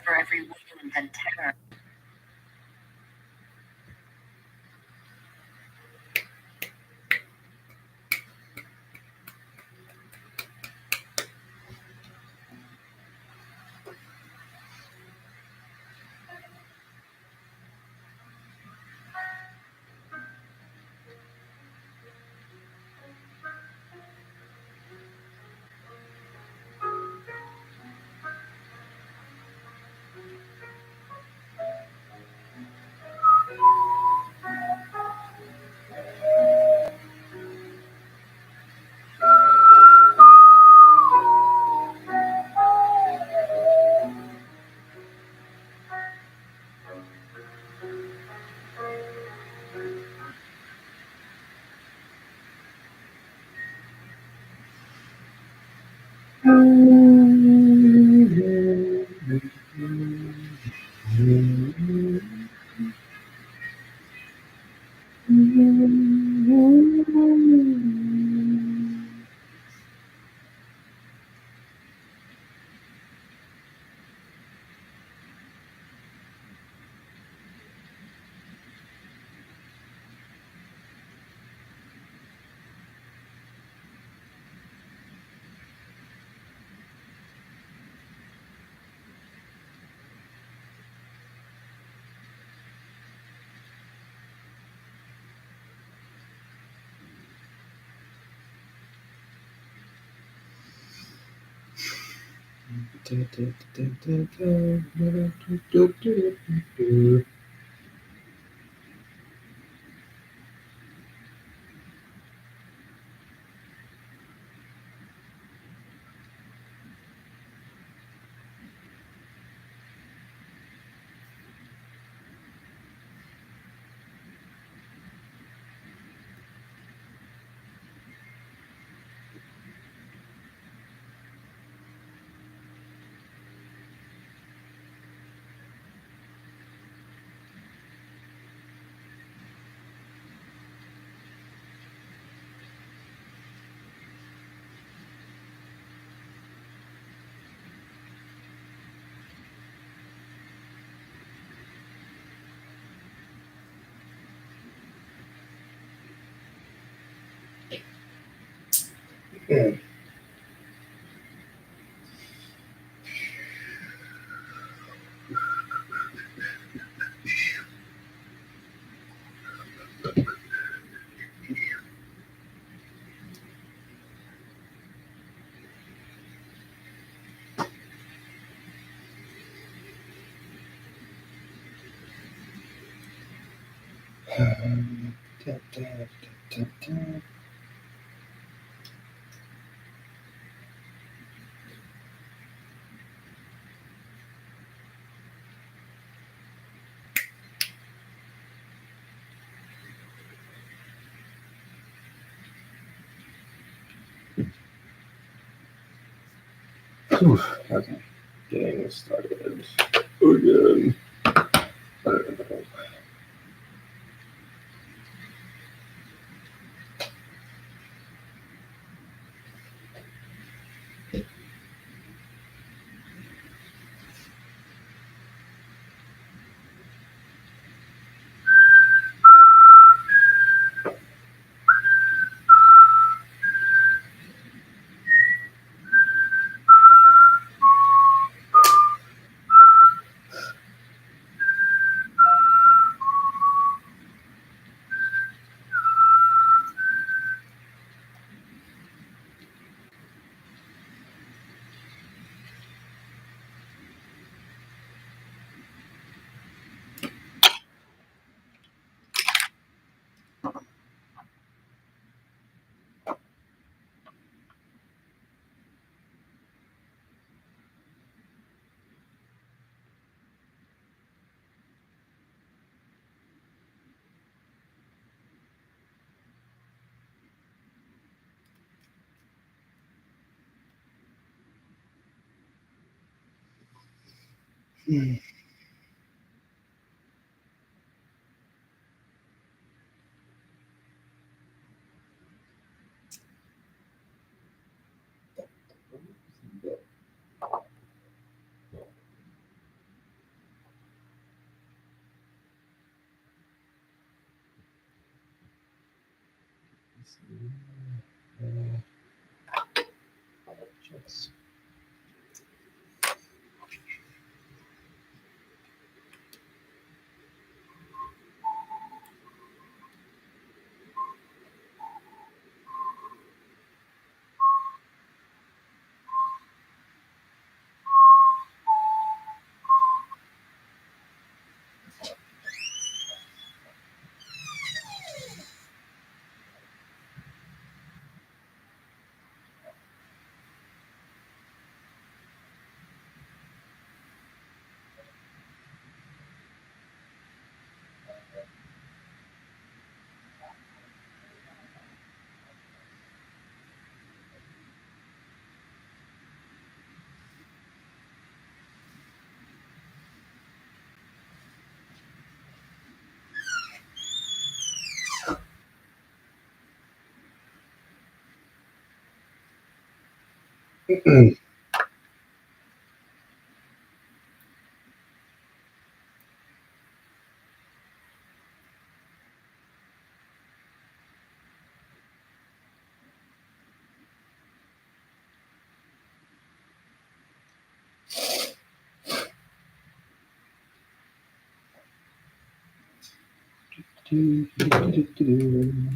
for every wind and terror. Okay, getting started again. Just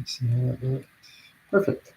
see how that works. Perfect.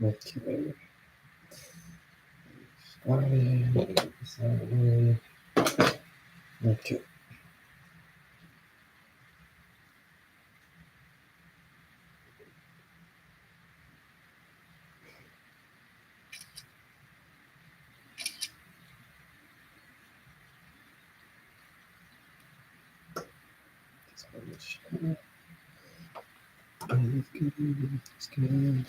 Okay. Started. Okay. It's good.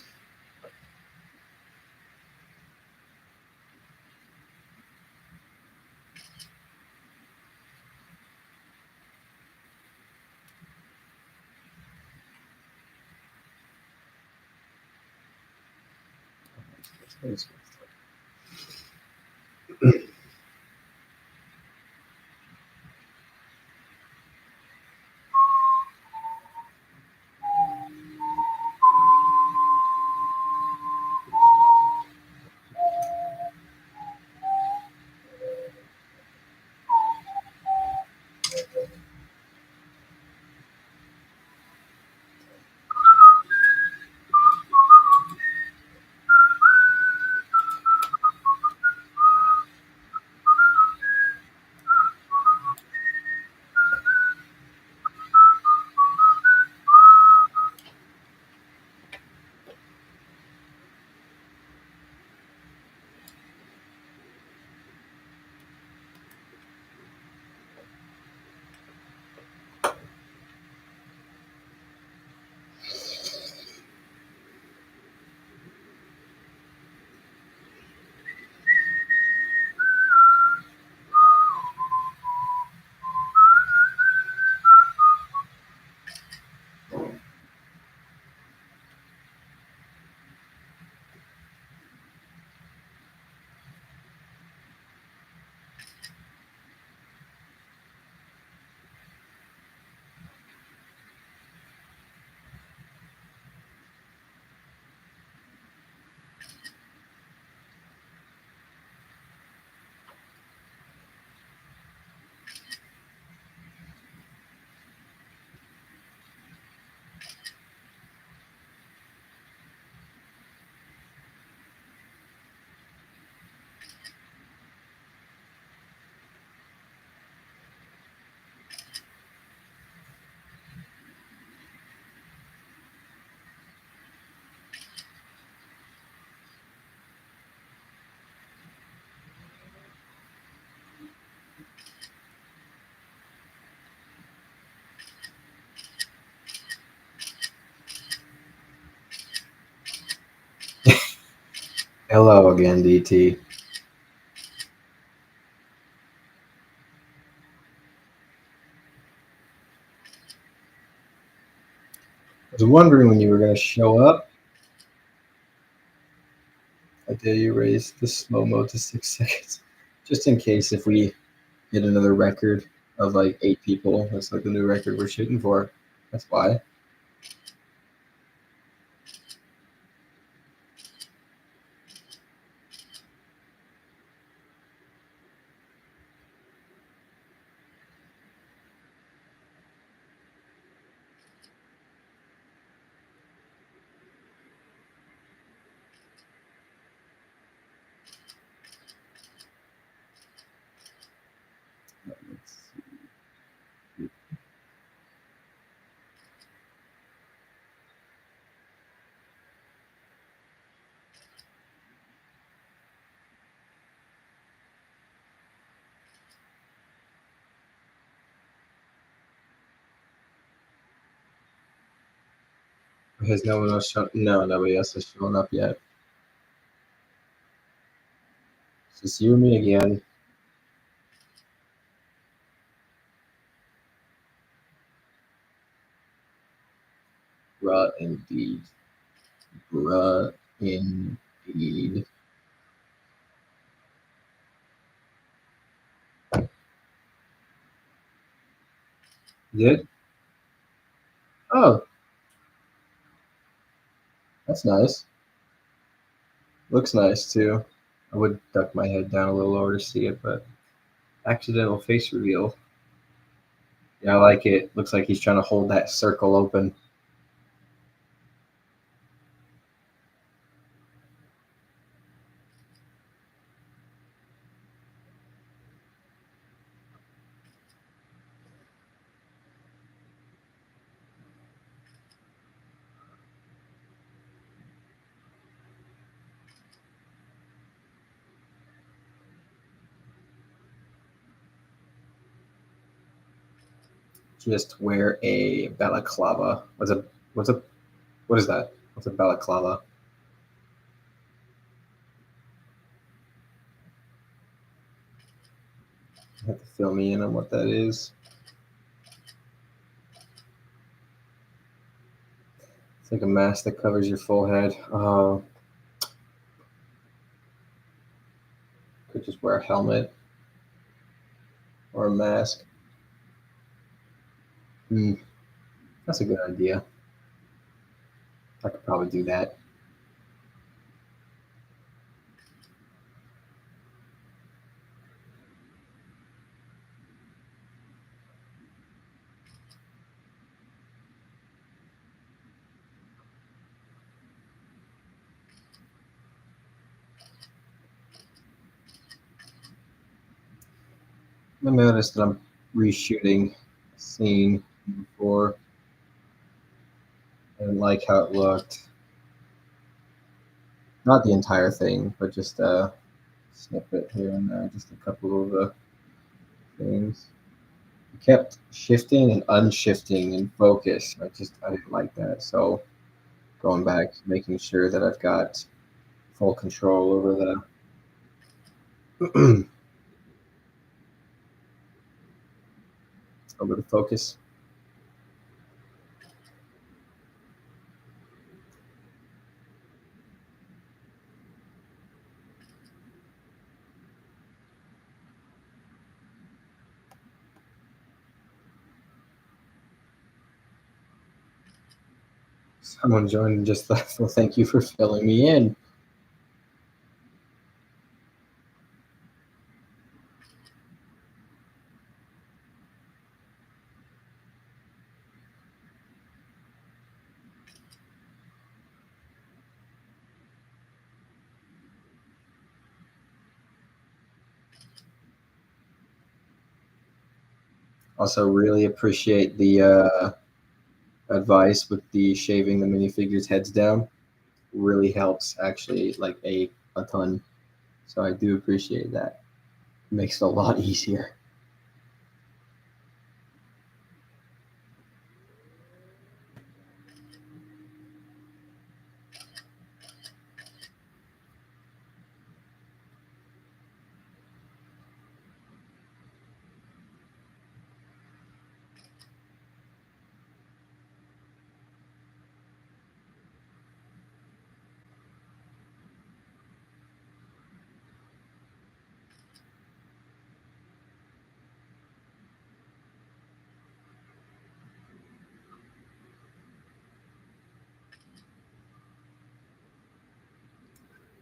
It's good. Hello again, DT. I was wondering when you were going to show up. I dare you raise the slow mo to 6 seconds, just in case if we hit another record of like 8 people. That's like the new record we're shooting for. That's why. Let's see. Has no one else shown? No, nobody else has shown up yet. It's just you and me again. Bruh, indeed. Bruh, indeed. You did? Oh, that's nice. Looks nice too. I would duck my head down a little lower to see it, but accidental face reveal. Yeah, I like it. Looks like he's trying to hold that circle open. Just wear a balaclava. What is that? What's a balaclava? You have to fill me in on what that is. It's like a mask that covers your full head. Oh, could just wear a helmet or a mask. Hmm, that's a good idea. I could probably do that. I noticed that I'm reshooting a scene before. I didn't like how it looked. Not the entire thing, but just a snippet here and there, just a couple of things. It kept shifting and unshifting in focus. I didn't like that. So going back, making sure that I've got full control the over the focus. Someone joined and just left. Well, thank you for filling me in. Also, really appreciate the advice with the shaving the minifigures' heads down. Really helps actually, like a ton. So I do appreciate that. It makes it a lot easier.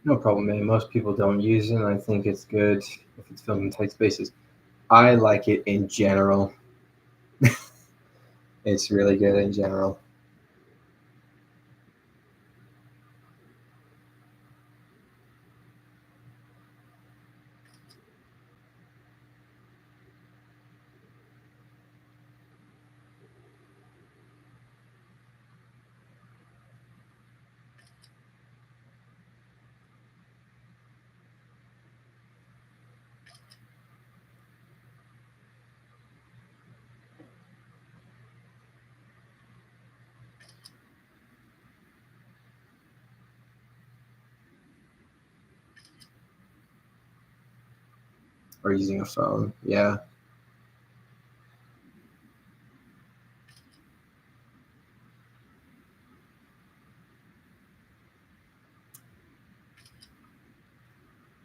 No problem, man. Most people don't use it, and I think it's good if it's filmed in tight spaces. I like it in general. It's really good in general. Or using a phone. Yeah.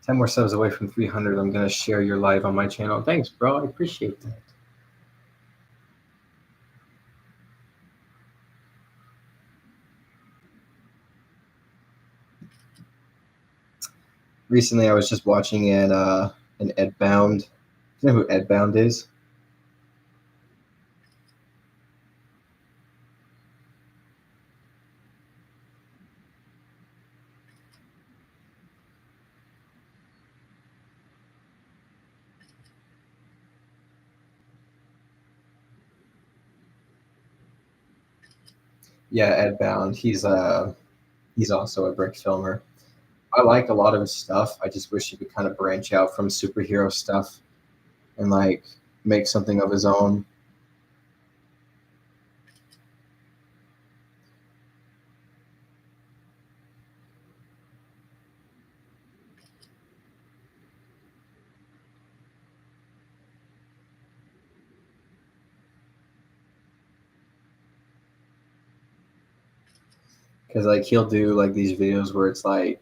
10 more subs away from 300. I'm going to share your live on my channel. Thanks, bro. I appreciate that. Recently, I was just watching an Ed Bound. Do you know who Ed Bound is? Yeah, Ed Bound. He's also a brick filmer. I like a lot of his stuff. I just wish he could kind of branch out from superhero stuff and like make something of his own. Because like he'll do like these videos where it's like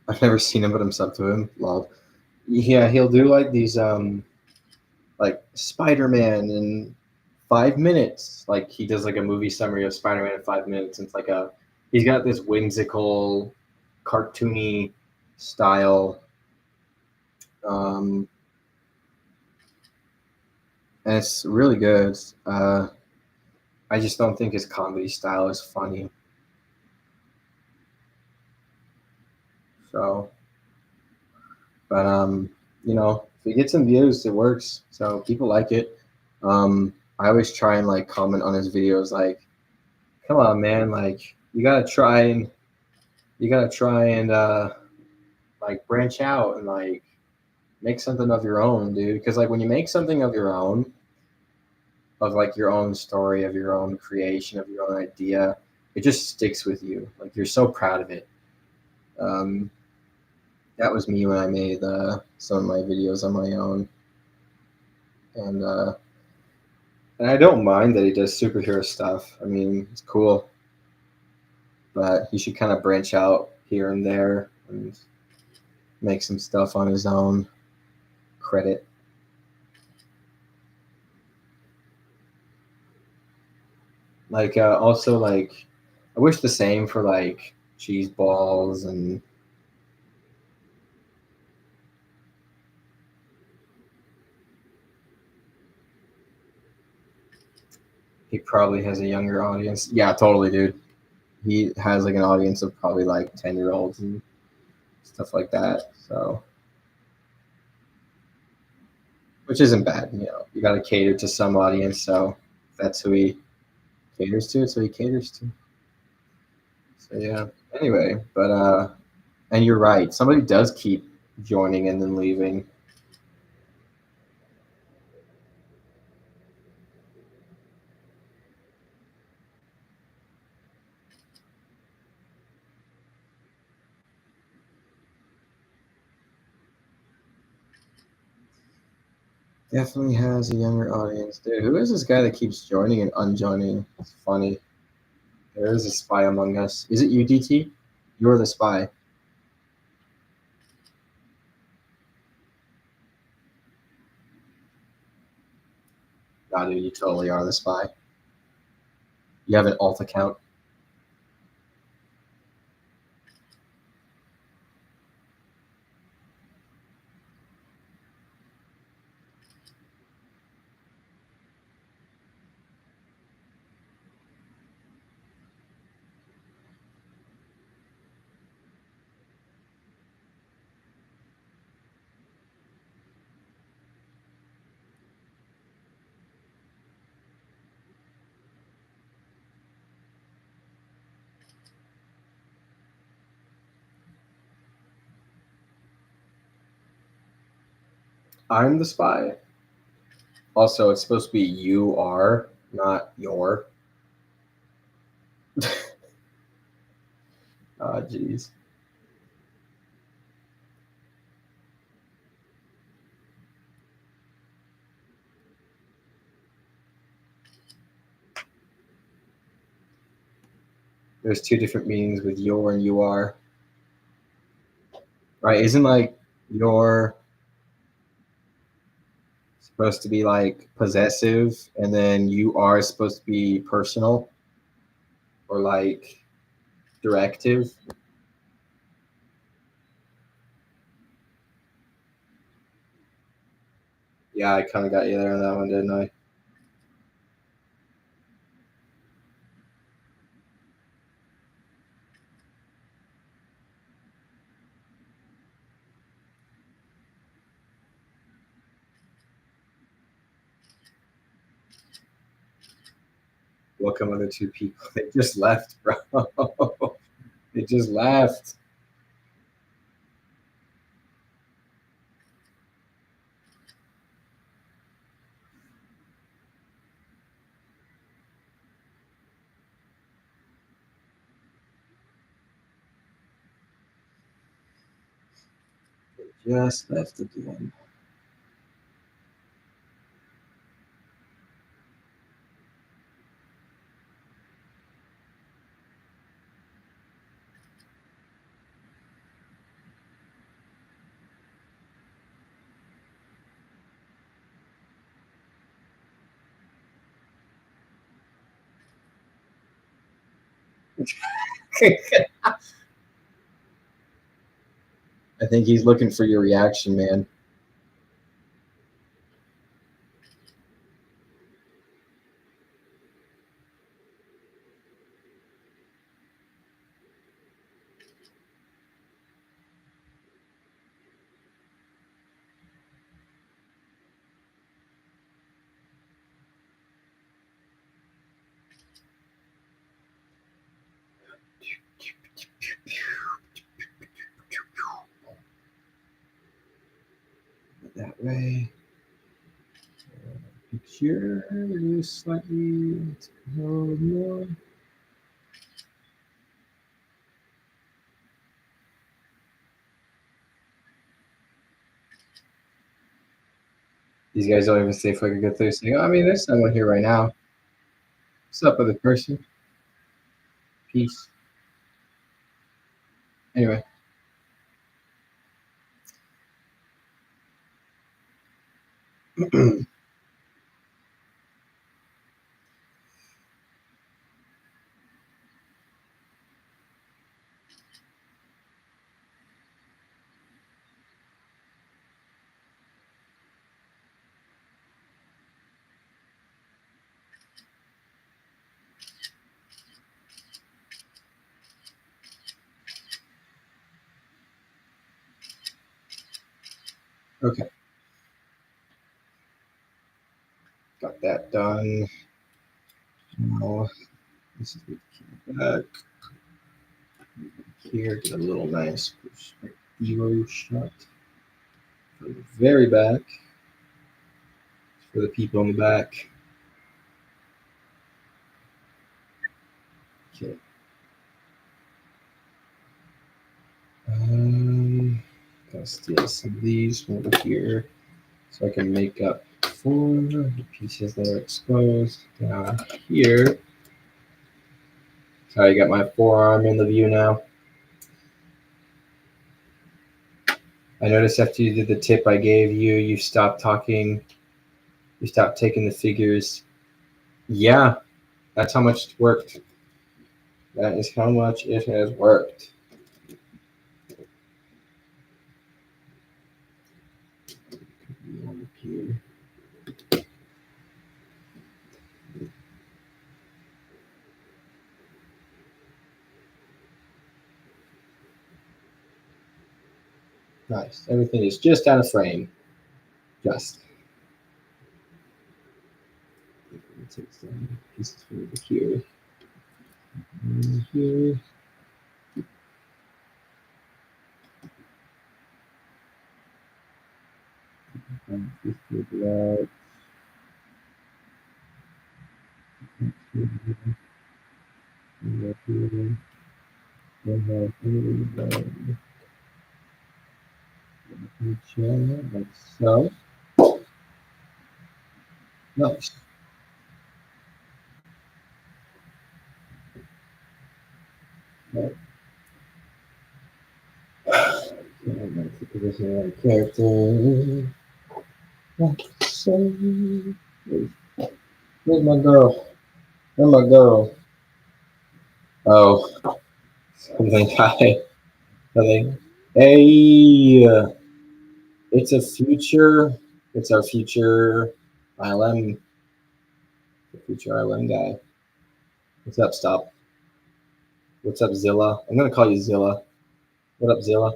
I've never seen him, but I'm sub to him. Lol. Yeah, he'll do like these like Spider-Man in 5 minutes. Like he does like a movie summary of Spider-Man in 5 minutes. And it's like a he's got this whimsical, cartoony style, um, and it's really good. I just don't think his comedy style is funny. So, but you know, if he gets some views, it works. So people like it. I always try and like comment on his videos, like, "Come on, man! Like, you gotta try and like branch out and like make something of your own, dude. Because like when you make something of your own, of like your own story, of your own creation, of your own idea, it just sticks with you. Like you're so proud of it. Um, that was me when I made some of my videos on my own, and I don't mind that he does superhero stuff. I mean, it's cool, but he should kind of branch out here and there and make some stuff on his own credit. Like also like I wish the same for like cheese balls, and he probably has a younger audience. Yeah, totally, dude. He has like an audience of probably like 10-year-olds and stuff like that. So, which isn't bad, you know. You got to cater to some audience, so if that's who he caters to, it's who he caters to. So yeah. Anyway, but and you're right. Somebody does keep joining and then leaving. Definitely has a younger audience, dude. Who is this guy that keeps joining and unjoining? It's funny. There is a spy among us. Is it UDT? You're the spy. Nah, dude, you totally are the spy. You have an alt account. I'm the spy. Also, it's supposed to be you are, not your. Ah, jeez. There's two different meanings with your and you are. Right? Isn't like you're supposed to be like possessive and then you are supposed to be personal or like directive? Yeah, I kind of got you there on that one, didn't I? Welcome, other two people. They just left, bro. They just left. They just left again. I think he's looking for your reaction, man. That way. Picture slightly. Let's go more. These guys don't even say fucking good things. I mean, there's someone here right now. What's up, other person? Peace. Anyway. Okay, got that done. Now, this is back here. Get a little nice perspective shot from the very back for the people in the back. Okay. Gotta steal some of these from over here so I can make up for the pieces that are exposed down here. So I got my forearm in the view now. I noticed after you did the tip I gave you, you stopped talking. You stopped taking the figures. Yeah, that's how much it worked. That is how much it has worked. Here. Nice. Everything is just out of frame. Just. Take some pieces from over here. And here. Just do that. Like so. Nice. Right. That's the position of the character. Like so. Where's my girl? Where's my girl? Oh, something high. Something. Hey, it's a future. It's our future ILM. The future ILM guy. What's up, Stop? What's up, Zilla? I'm gonna call you Zilla. What up, Zilla?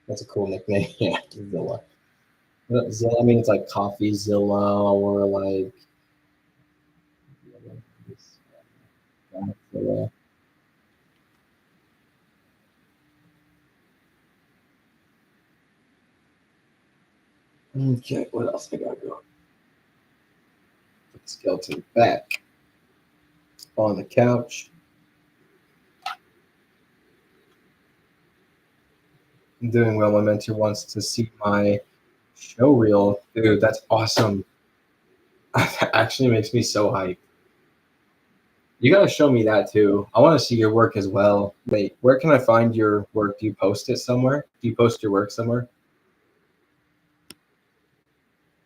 That's a cool nickname. Yeah, Zilla. What up, Zilla? I mean, it's like Coffee Zilla or like Zilla. Okay, what else I gotta go? Put the skeleton back on the couch. I'm doing well. My mentor wants to see my show reel. Dude, that's awesome. That actually makes me so hyped. You gotta show me that too. I want to see your work as well. Wait, where can I find your work? Do you post it somewhere? Do you post your work somewhere?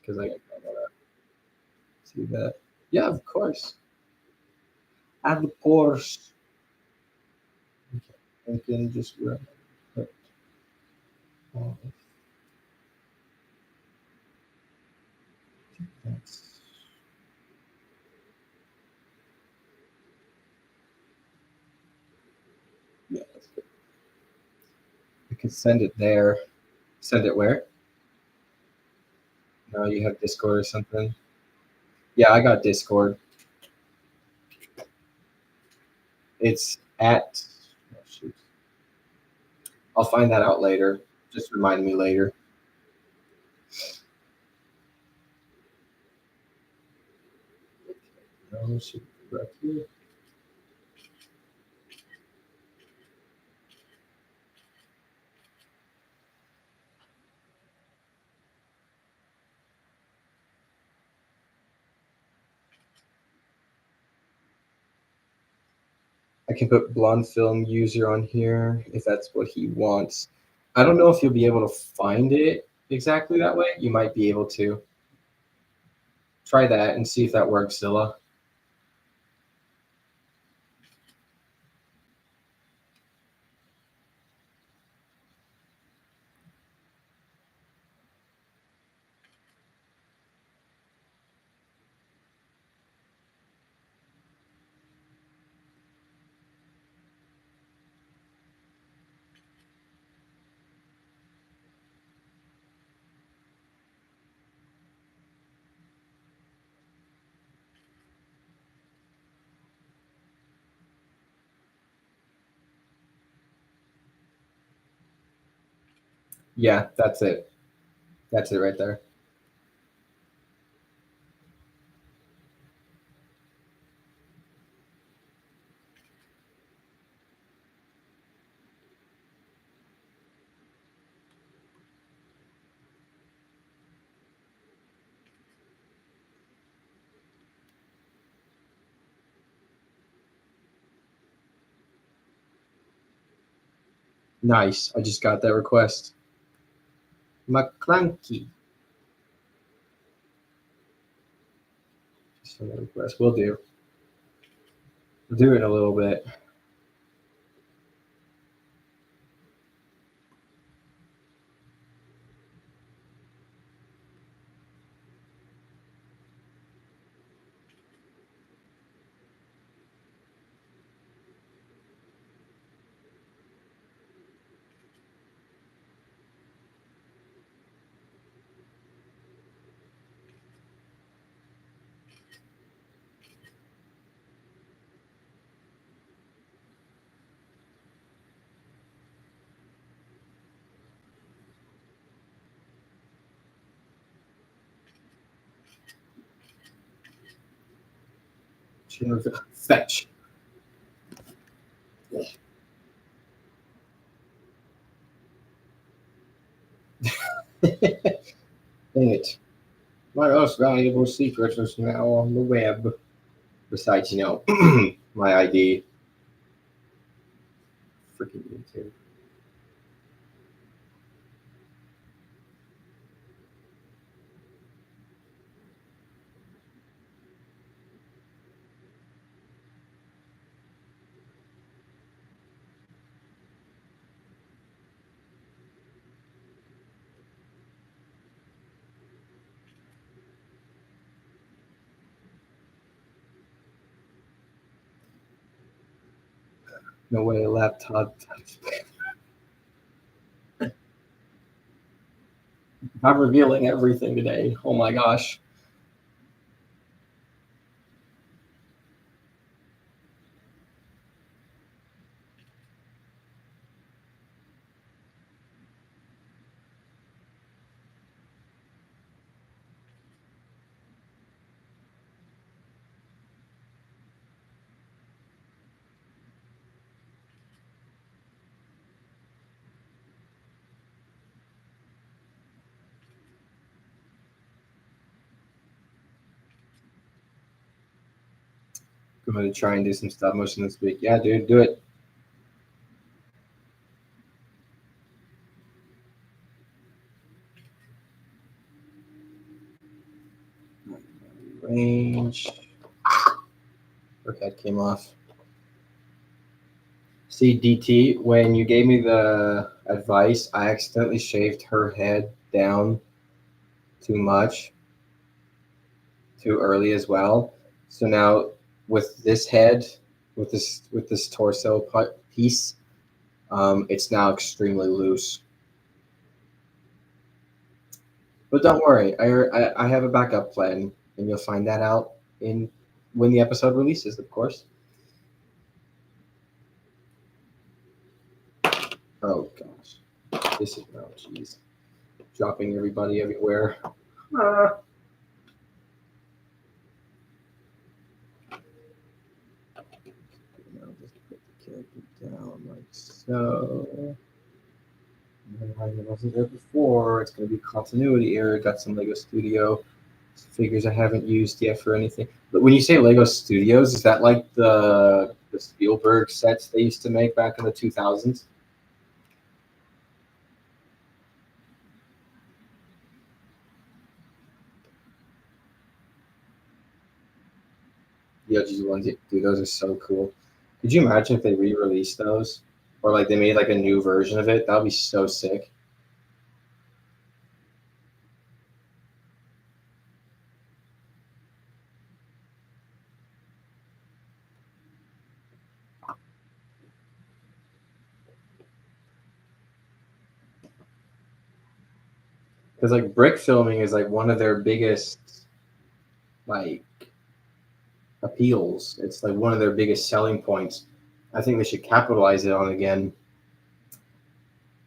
Because I gotta see that. Yeah, of course. Of course. I can just oh, that's, yeah, that's good. I can send it there. Send it where? No, you have Discord or something. Yeah, I got Discord. It's at. Oh, shoot. I'll find that out later. Just remind me later. No, shoot. Right here. I can put blonde film user on here if that's what he wants. I don't know if you'll be able to find it exactly that way. You might be able to. Try that and see if that works, Zilla. Yeah, that's it. That's it right there. Nice. I just got that request. McClanky. Just send that request. We'll do. We'll do it in a little bit. Fetch. Dang it. My most valuable secret is now on the web. Besides, my ID. Freaking YouTube. No way, laptop. I'm revealing everything today. Oh my gosh. I'm gonna try and do some stop motion this week. Yeah, dude, do it. Range. Her head came off. See, DT, when you gave me the advice, I accidentally shaved her head down too much, too early as well. So now with this head, with this torso piece, it's now extremely loose. But don't worry, I have a backup plan, and you'll find that out in when the episode releases, of course. Oh gosh, this is no jeez, dropping everybody everywhere. Ah. Now just put the character down like so. And I wasn't there before. It's gonna be continuity error. Got some Lego Studio figures I haven't used yet for anything. But when you say Lego Studios, is that like the Spielberg sets they used to make back in the 2000s? The OG ones, dude, those are so cool. Could you imagine if they re-released those, or like they made like a new version of it? That would be so sick. Because like brick filming is like one of their biggest like appeals. It's like one of their biggest selling points. I think they should capitalize it on again.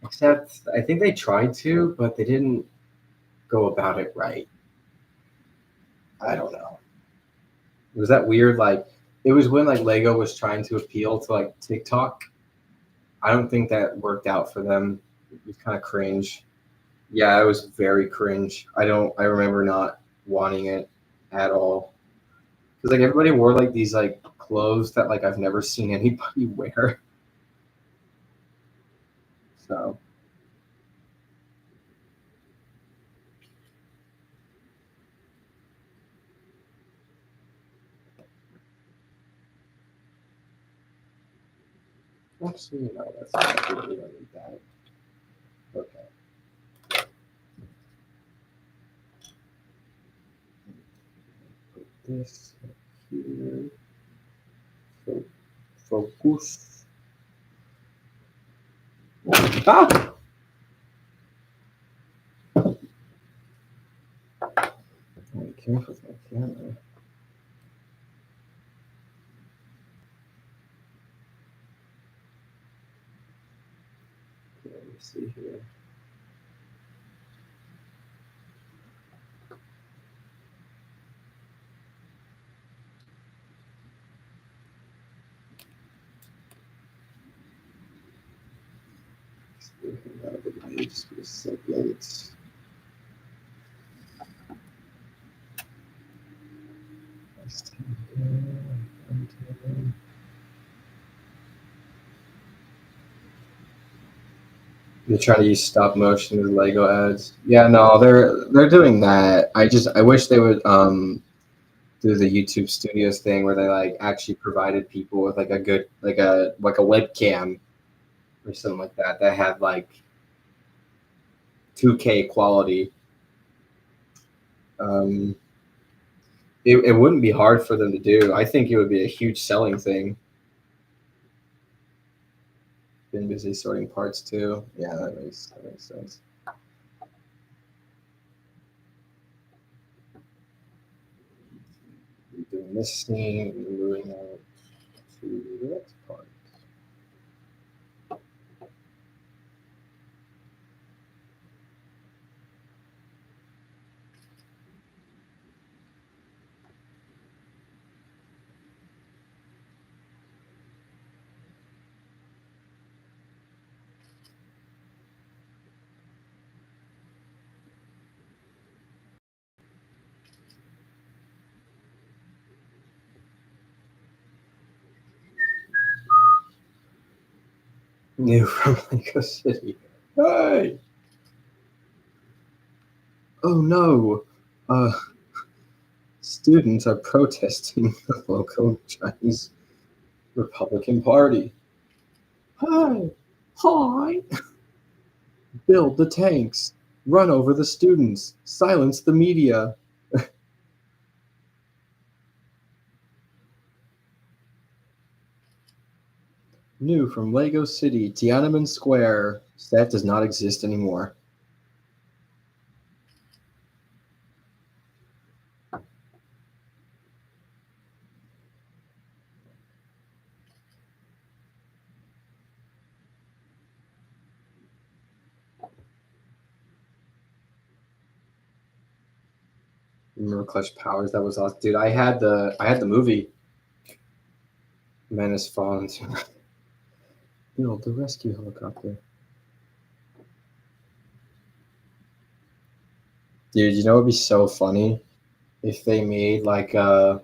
Except I think they tried to, but they didn't go about it right. I don't know. It was that weird like it was when like Lego was trying to appeal to like TikTok. I don't think that worked out for them. It was kind of cringe. Yeah, it was very cringe. I remember not wanting it at all. Because like everybody wore like these like clothes that like I've never seen anybody wear. So actually no, that's not good. We don't need that. Okay. Put this here. So focus. Ah! Be careful with my camera. Okay, let me see here. Just for a second. They're trying to use stop motion as Lego ads. Yeah, no, they're doing that. I wish they would do the YouTube Studios thing where they like actually provided people with like a good like a webcam or something like that that had like 2K quality. Um, it wouldn't be hard for them to do. I think it would be a huge selling thing. Been busy sorting parts too. Yeah, that makes sense. We're doing this scene, we're moving on to the next part. New from Lego City. Hey! Oh no! Uh, students are protesting the local Chinese Republican Party. Hi! Hi! Build the tanks! Run over the students! Silence the media! New from Lego City, Tiananmen Square. That does not exist anymore. Remember Clutch Powers? That was awesome, dude. I had the movie Menace Fallen. Build the rescue helicopter. Dude, you know it'd be so funny if they made like oh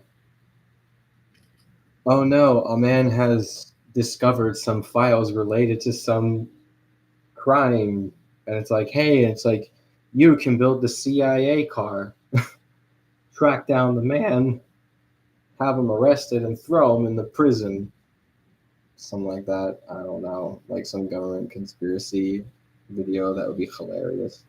no, a man has discovered some files related to some crime, and it's like, hey, it's like you can build the CIA car, track down the man, have him arrested, and throw him in the prison. Something like that. I don't know, like some government conspiracy video. That would be hilarious.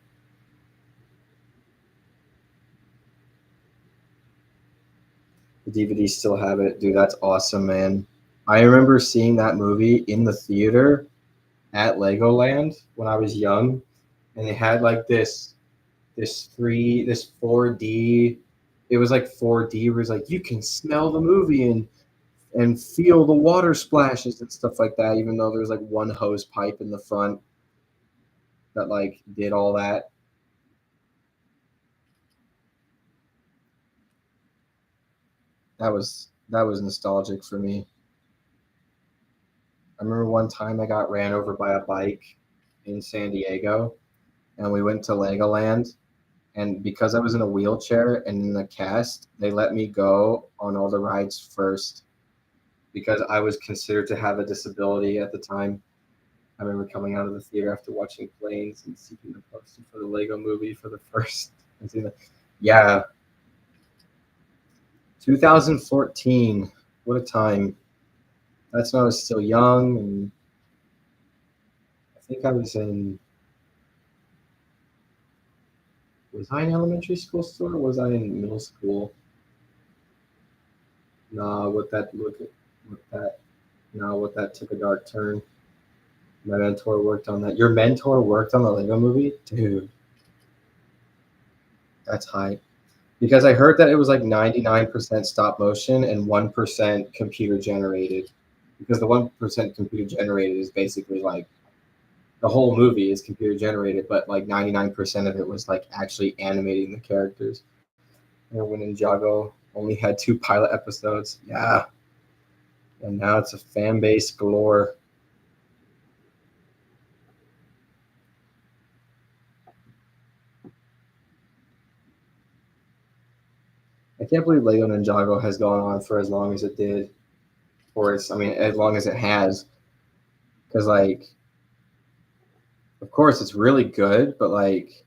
The DVD still have it, dude. That's awesome, man. I remember seeing that movie in the theater at Legoland when I was young, and they had like this 4D. It was like 4D. Where it was like you can smell the movie and feel the water splashes and stuff like that. Even though there was like one hose pipe in the front that like did all that. That was nostalgic for me. I remember one time I got ran over by a bike in San Diego, and we went to Legoland. And because I was in a wheelchair and in the cast, they let me go on all the rides first because I was considered to have a disability at the time. I remember coming out of the theater after watching Planes and seeing the poster for the Lego movie for the first. Yeah, 2014. What a time. That's when I was still young, and I think I was I in elementary school still, or was I in middle school? Nah, with that, no, with that took a dark turn. My mentor worked on that. Your mentor worked on the Lego movie? Dude, that's hype. Because I heard that it was like 99% stop motion and 1% computer generated. Because the 1% computer generated is basically like the whole movie is computer generated, but like 99% of it was like actually animating the characters. And when Ninjago only had 2 pilot episodes, yeah. And now it's a fan base galore. I can't believe Lego Ninjago has gone on for as long as it did, or it's, I mean, as long as it has, because like, of course, it's really good, but like,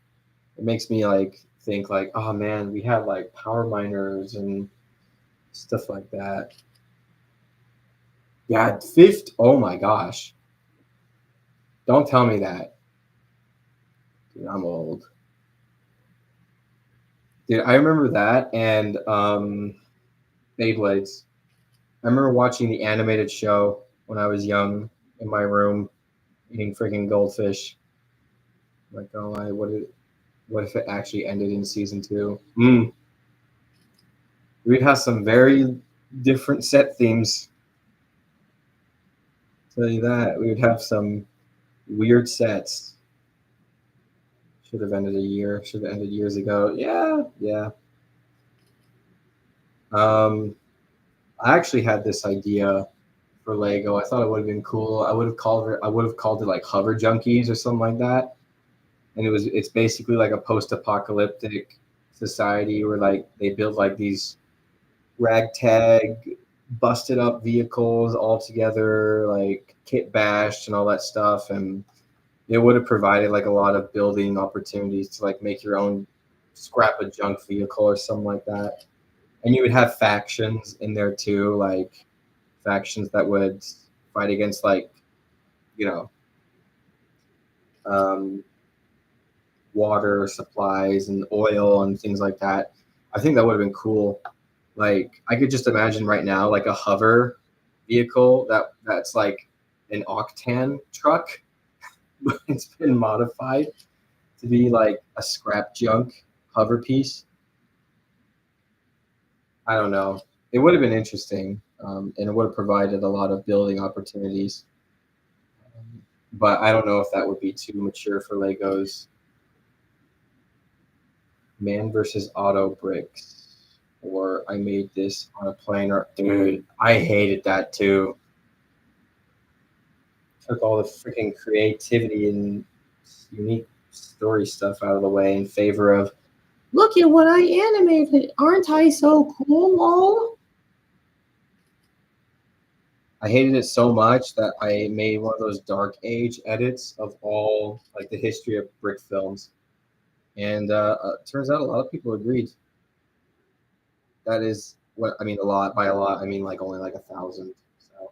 it makes me like think like, oh man, we had like power miners and stuff like that. Yeah, fifth. Oh my gosh, don't tell me that. Dude, I'm old. Dude, I remember that and Beyblades. I remember watching the animated show when I was young in my room, eating freaking goldfish. Like, oh, what if it actually ended in season two? We'd have some very different set themes. Tell you that. We would have some weird sets. Should have ended a year. Should have ended years ago. Yeah, yeah. Um, I actually had this idea for Lego. I thought it would have been cool. I would have called it like Hover Junkies or something like that. And it's basically like a post-apocalyptic society where like they build like these ragtag, busted up vehicles all together, like kit bashed and all that stuff. And it would have provided like a lot of building opportunities to like make your own scrap a junk vehicle or something like that. And you would have factions in there too, like factions that would fight against like, you know, um, water supplies and oil and things like that. I think that would have been cool. Like I could just imagine right now like a hover vehicle that's like an octane truck, but it's been modified to be like a scrap junk hover piece. I don't know. It would have been interesting, and it would have provided a lot of building opportunities. But I don't know if that would be too mature for Legos. Man versus Auto Bricks, or I made this on a planer. Dude, I hated that too. Took all the freaking creativity and unique story stuff out of the way in favor of look at what I animated. Aren't I so cool, lol? I hated it so much that I made one of those dark age edits of all like the history of brick films, and turns out a lot of people agreed. That is what I mean. A lot by a lot, I mean like only like 1,000. So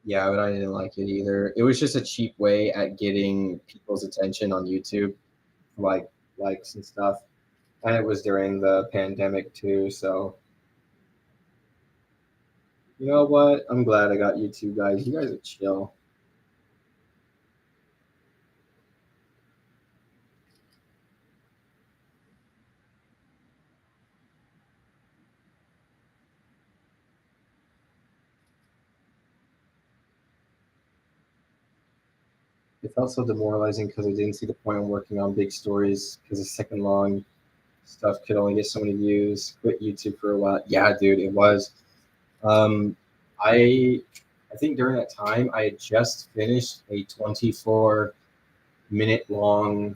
yeah, but I didn't like it either. It was just a cheap way at getting people's attention on YouTube, like likes and stuff. And it was during the pandemic too, so you know what? I'm glad I got YouTube guys. You guys are chill. It felt so demoralizing because I didn't see the point in working on big stories because the second long stuff could only get so many views. Quit YouTube for a while. Yeah, dude, it was. Um, I I think during that time I had just finished a 24-minute long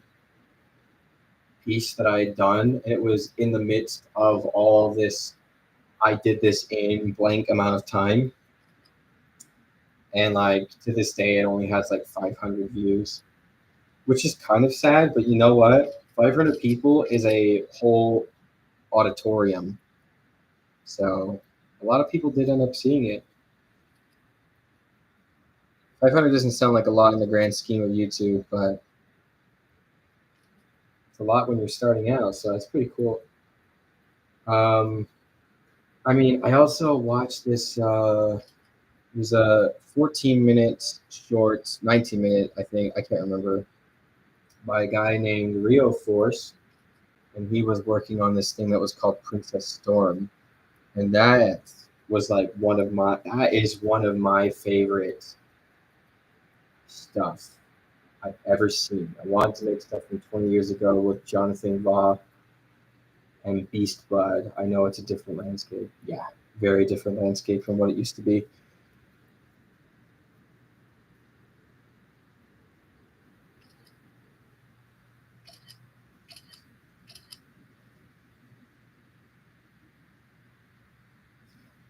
piece that I had done, and it was in the midst of all this. I did this in blank amount of time, and like to this day, it only has like 500 views, which is kind of sad. But you know what? 500 people is a whole auditorium, so a lot of people did end up seeing it. 500 doesn't sound like a lot in the grand scheme of YouTube, but it's a lot when you're starting out, so that's pretty cool. Um, I mean, I also watched this. It was a 14-minute short, 19-minute, I think, I can't remember, by a guy named Rio Force, and he was working on this thing that was called Princess Storm, and that is one of my favorite stuff I've ever seen. I wanted to make stuff from 20 years ago with Jonathan Law and Beast Blood. I know it's a different landscape. Yeah, very different landscape from what it used to be.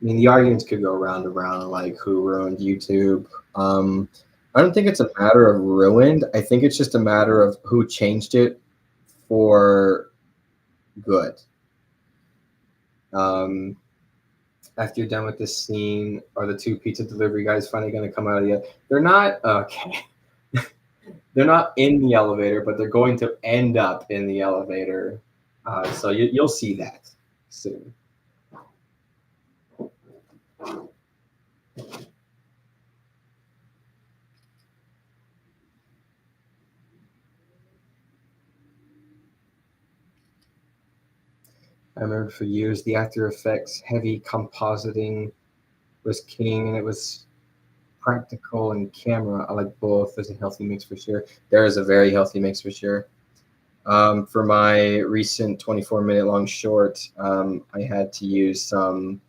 I mean, the arguments could go round and round, like who ruined YouTube. Um, I don't think it's a matter of ruined. I think it's just a matter of who changed it for good. Um, After you're done with this scene, are the two pizza delivery guys finally going to come out of the? They're not okay. They're not in the elevator, but they're going to end up in the elevator. So you'll see that soon. I remember for years the After Effects heavy compositing was king, and it was practical and camera. I like both. There's a healthy mix for sure. There is a very healthy mix for sure. For my recent 24-minute long short, I had to use some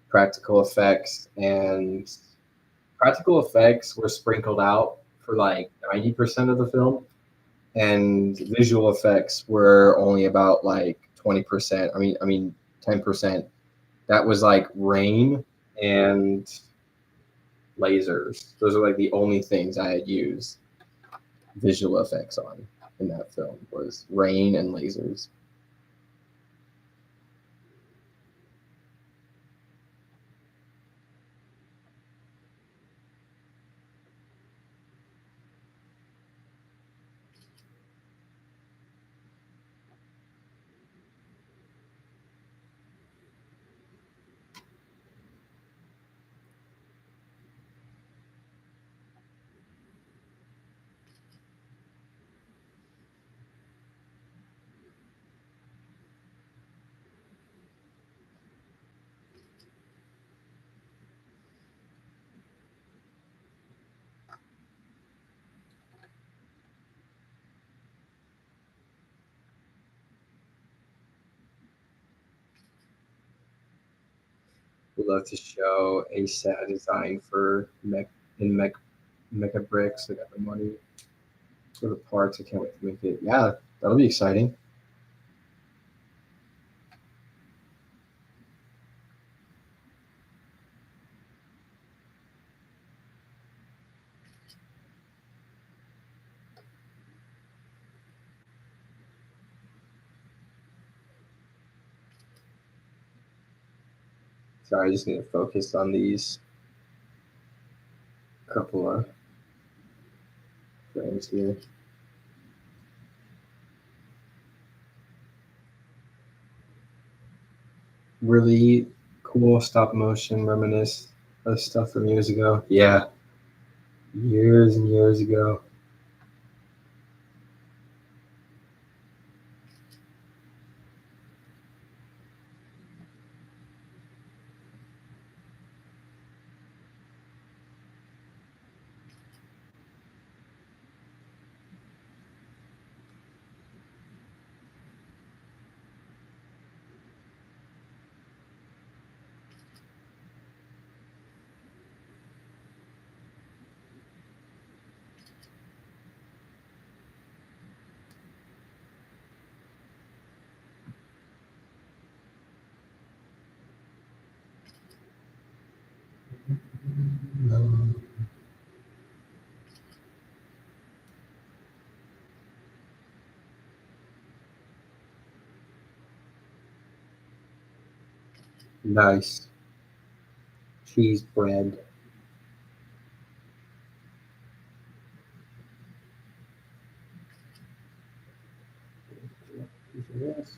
practical effects, and practical effects were sprinkled out for like 90% of the film, and visual effects were only about like 20%. I mean 10%. That was like rain and lasers. Those are like the only things I had used visual effects on in that film was rain and lasers. We'd love to show a set design for Mecha Bricks. I got the money for the parts. I can't wait to make it. Yeah, that'll be exciting. Sorry, I just need to focus on these couple of frames here. Really cool stop motion reminisce of stuff from years ago. Yeah, years and years ago. Nice cheese bread. Yes,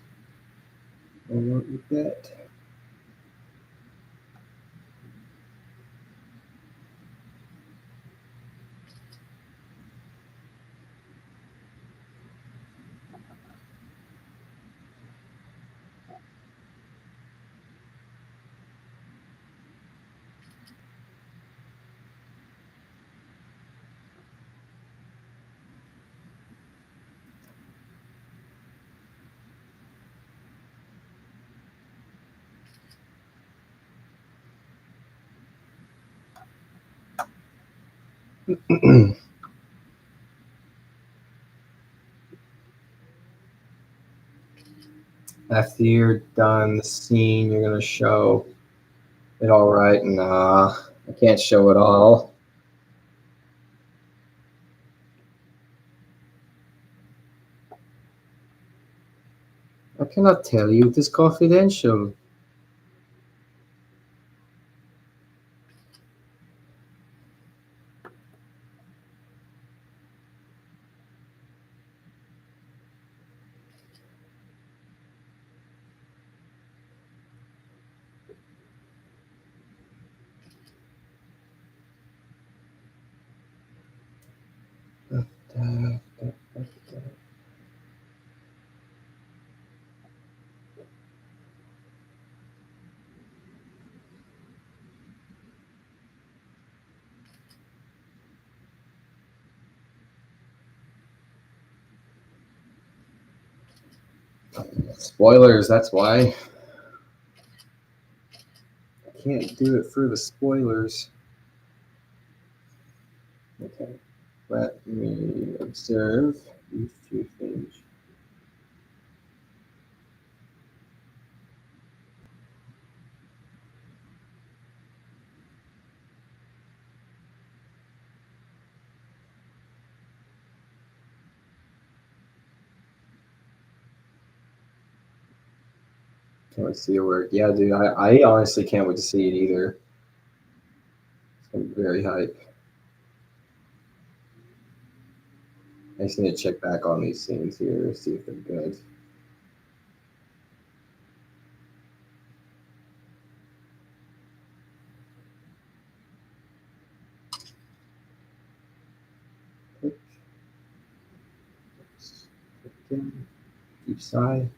I won't eat that. After you're done the scene, you're gonna show It all right? Nah, I can't show it all. I cannot tell you. It is confidential. Spoilers, that's why. I can't do it for the spoilers. Okay, let me observe these two things. Can't wait to see your work. Yeah, dude, I honestly can't wait to see it either. I'm very hype. I just need to check back on these scenes here, see if they're good. Deep sigh.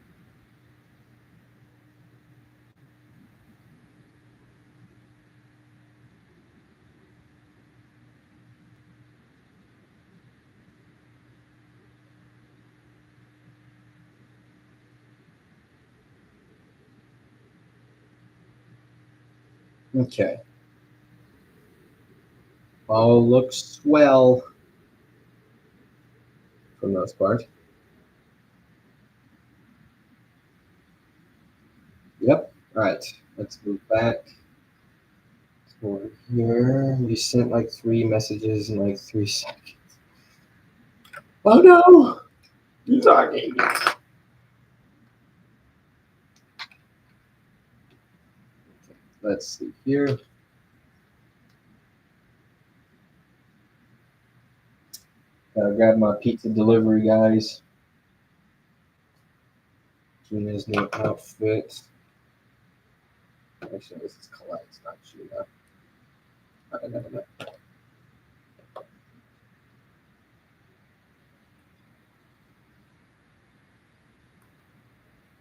Okay. All looks swell for the most part. Yep. All right. Let's move back over here. You sent like 3 messages in like 3 seconds. Oh no! You're talking. Let's see here. Gotta grab my pizza delivery, guys. Gina's new outfit. Actually, this is Colette, it's not Gina. Alright, never mind.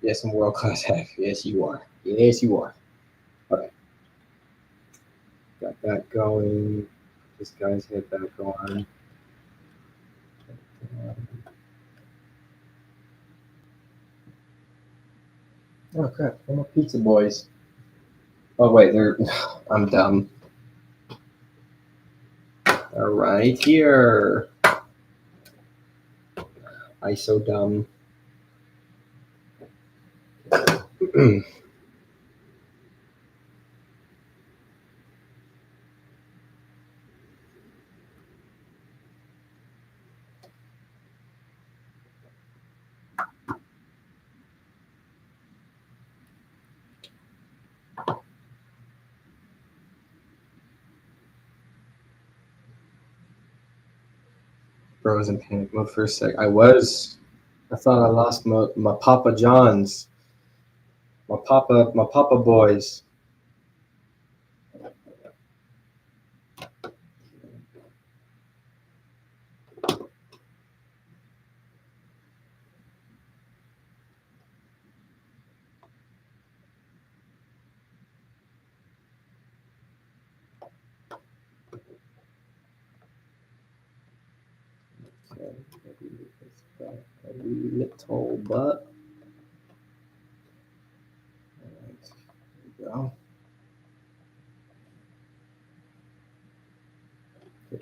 Yes, I'm world class hack. Yes, you are. Yes, you are. Alright, got that going. This guy's head back on. Oh crap! I'm a pizza boys. Oh wait, they're. I'm dumb. All right, here. I so dumb. Frozen panic mode for a sec. I was. I thought I lost my Papa Johns. My Papa boys. Okay, maybe it's back a little, but. Alright, here we go.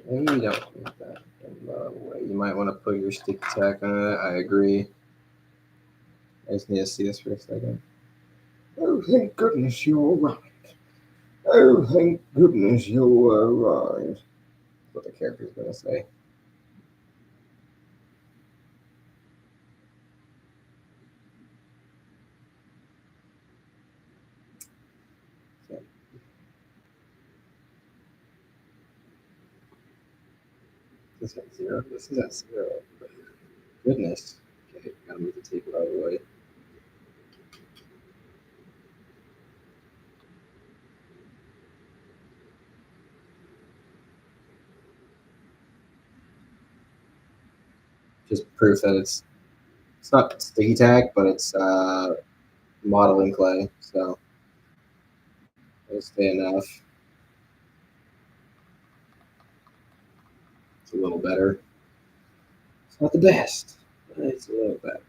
And you don't need that in the way. You might want to put your stick attack on it. I agree. I just need to see this for a second. Oh, thank goodness you're all right. Oh, thank goodness you arrived. That's what the character's gonna say. Okay, this is at zero. This is at zero. Goodness. Okay, gotta move the tape out of the way. Just proof that it's not sticky tack, but it's modeling clay. So it'll stay enough. It's a little better. It's not the best, but it's a little better.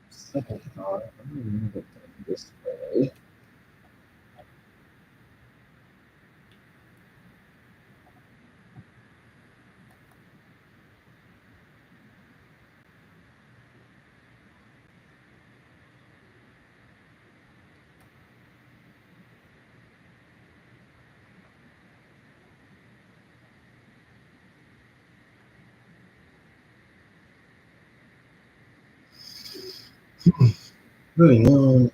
Second thought, I'm gonna move it this way. Moving on.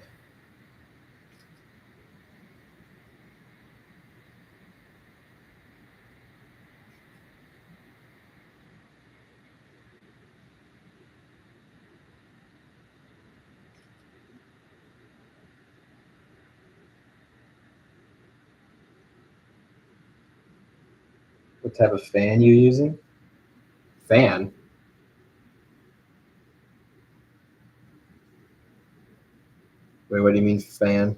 What type of fan you using? Fan? Wait, what do you mean fan?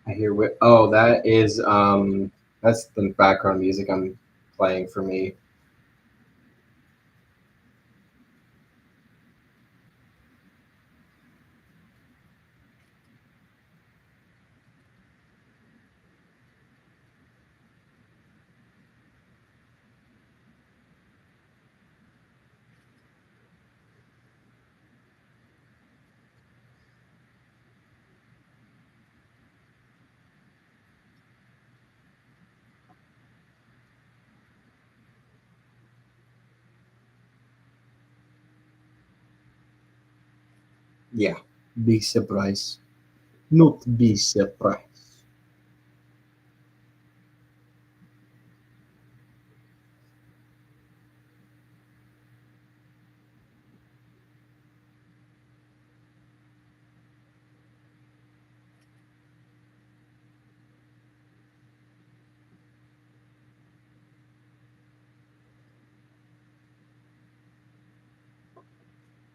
I hear what? Oh, that is that's the background music I'm playing for me. Yeah, big surprise. Not be surprised.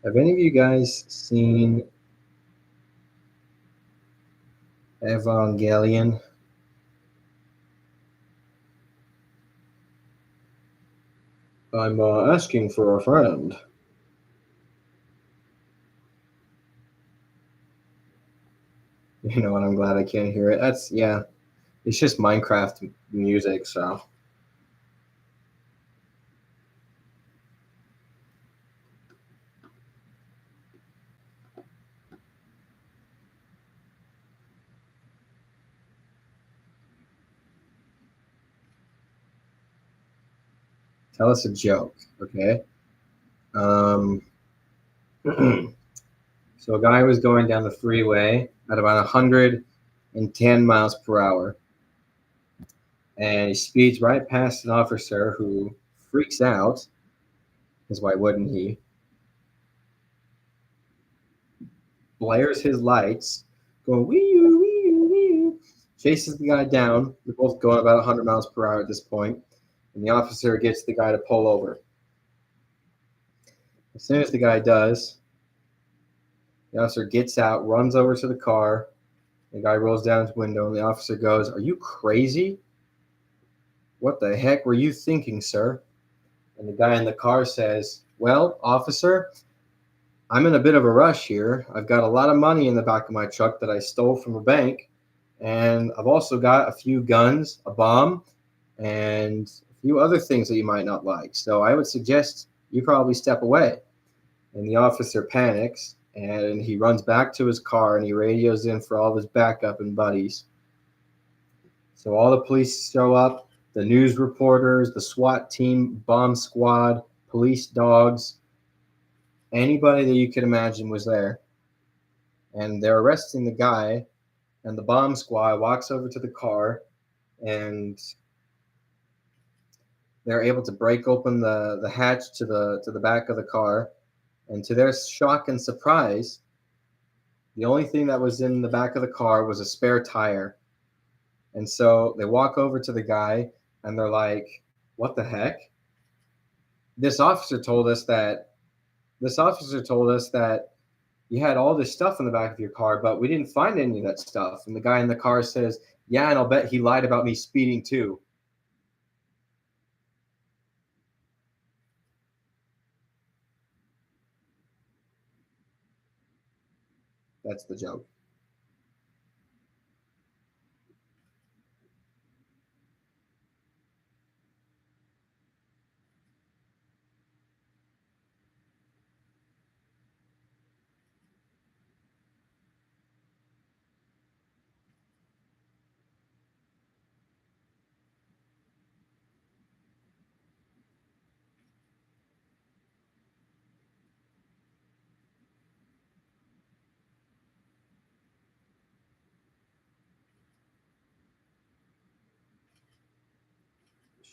Have any of you guys seen Evangelion? I'm asking for a friend. You know what? I'm glad I can't hear it. That's yeah. It's just Minecraft music, so tell us a joke, okay? Um, so a guy was going down the freeway at about 110 miles per hour, and he speeds right past an officer who freaks out, because why wouldn't he? Blares his lights, going wee wee wee, chases the guy down. They're both going about 100 miles per hour at this point. and the officer gets the guy to pull over. As soon as the guy does, the officer gets out, runs over to the car. The guy rolls down his window, and the officer goes, "Are you crazy? What the heck were you thinking, sir?" And the guy in the car says, "Well, officer, I'm in a bit of a rush here. I've got a lot of money in the back of my truck that I stole from a bank, and I've also got a few guns, a bomb, and a few other things that you might not like. So I would suggest you probably step away." And the officer panics and he runs back to his car and he radios in for all of his backup and buddies. So all the police show up, the news reporters, the SWAT team, bomb squad, police dogs, anybody that you could imagine was there. And they're arresting the guy, and the bomb squad walks over to the car and they're able to break open the hatch to the back of the car. And to their shock and surprise, the only thing that was in the back of the car was a spare tire. And so they walk over to the guy and they're like, "What the heck? This officer told us that this officer told us that you had all this stuff in the back of your car, but we didn't find any of that stuff." And the guy in the car says, "Yeah, and I'll bet he lied about me speeding too." That's the joke.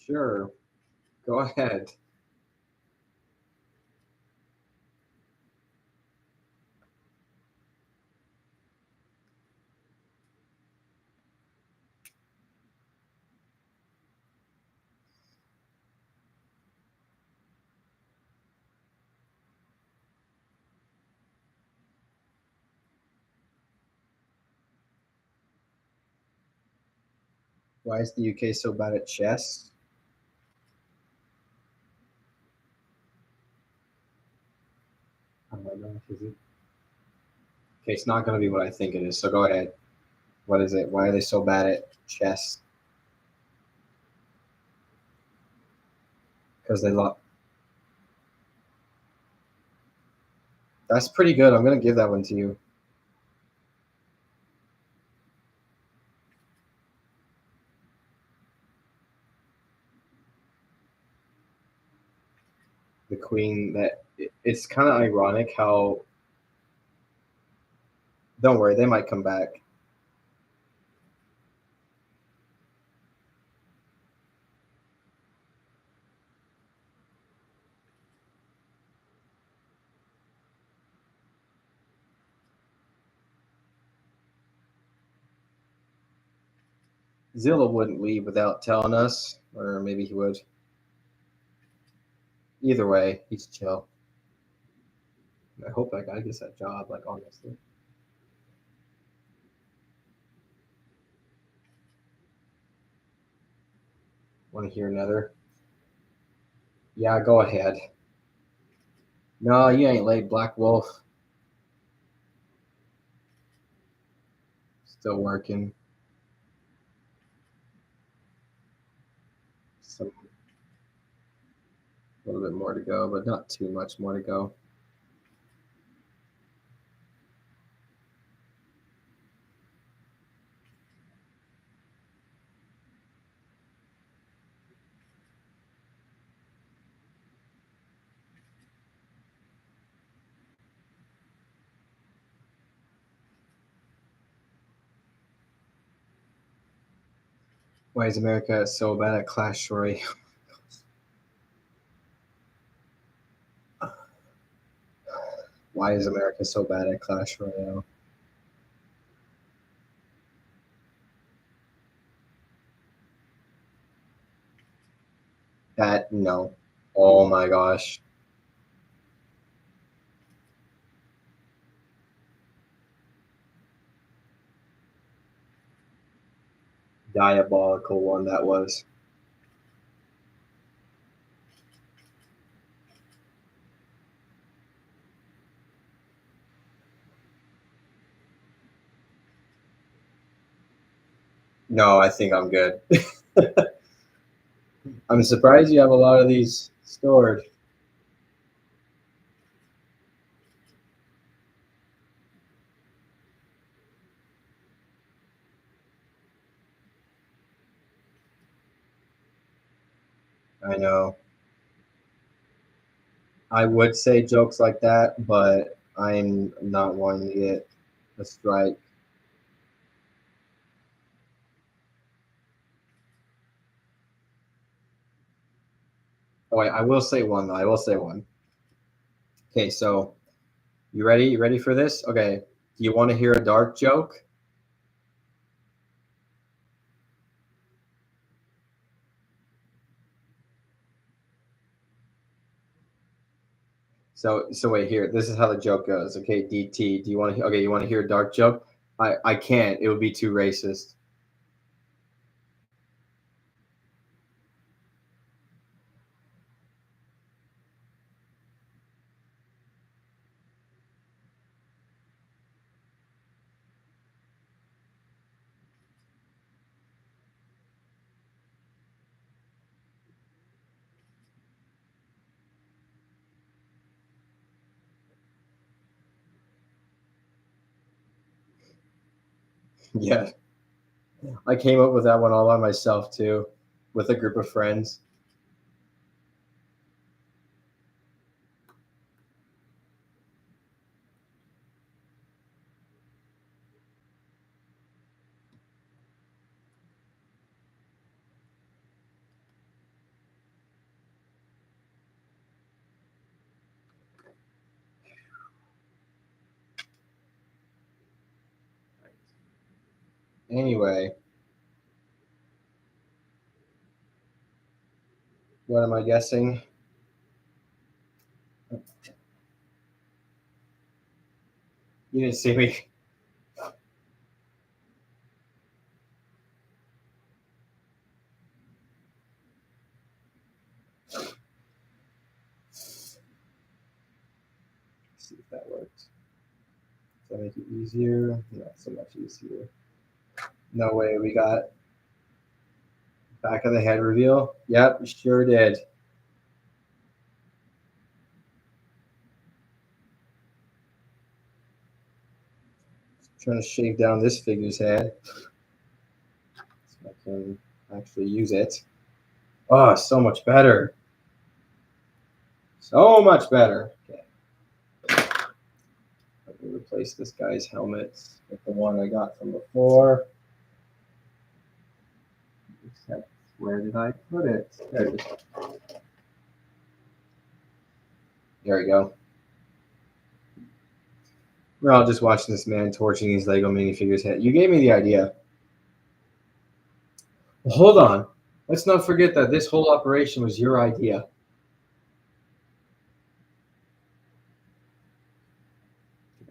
Sure, go ahead. Why is the UK so bad at chess? I don't know. Is it? Okay, it's not going to be what I think it is. So go ahead. What is it? Why are they so bad at chess? Because they lost. That's pretty good. I'm going to give that one to you. The queen that it's kind of ironic how, don't worry, they might come back. Zilla wouldn't leave without telling us, or maybe he would. Either way, he's chill. I hope that guy gets that job, like honestly. Want to hear another? Yeah, go ahead. No, you ain't late, Black Wolf. Still working. Some a little bit more to go, but not too much more to go. Why is America so bad at Clash Royale? Why is America so bad at Clash Royale? That no. Oh my gosh. Diabolical one that was. No, I think I'm good. I'm surprised you have a lot of these stored. I know. I would say jokes like that, but I'm not wanting to get a strike. Oh wait, I will say one though. I will say one. Okay, so you ready? You ready for this? Okay. Do you want to hear a dark joke? So wait here. This is how the joke goes. Okay, DT. Do you want to? Okay, you want to hear a dark joke? I can't. It would be too racist. Yeah, I came up with that one all by myself too, with a group of friends. Anyway, what am I guessing? You didn't see me. See if that works. Does that make it easier? Not so much easier. No way. We got back of the head reveal. Yep, sure did. Trying to shave down this figure's head so I can actually use it. Oh, so much better. So much better. Okay, let me replace this guy's helmet with the one I got from before. Except, where did I put it? There it is. There we go. We're all just watching this man torching his Lego minifigure's head. You gave me the idea. Well, hold on. Let's not forget that this whole operation was your idea.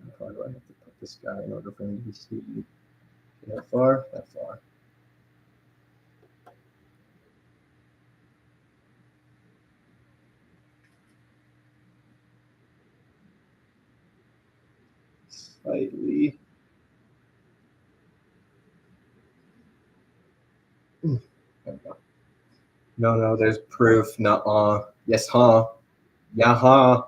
How far do I have to put this guy in order for him to be seen? That far? That far. Slightly. There we go. No, no, there's proof. Nuh-uh. Yes, huh? Yeah, huh?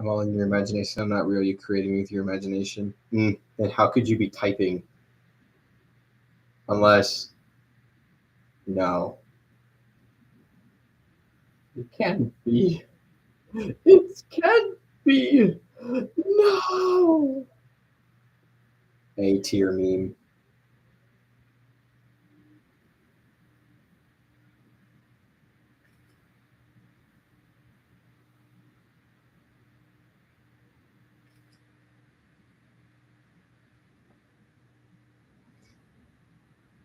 I'm all in your imagination. I'm not real. You creating me with your imagination. Then how could you be typing unless no? It can't be. It can't be. No. A tier meme.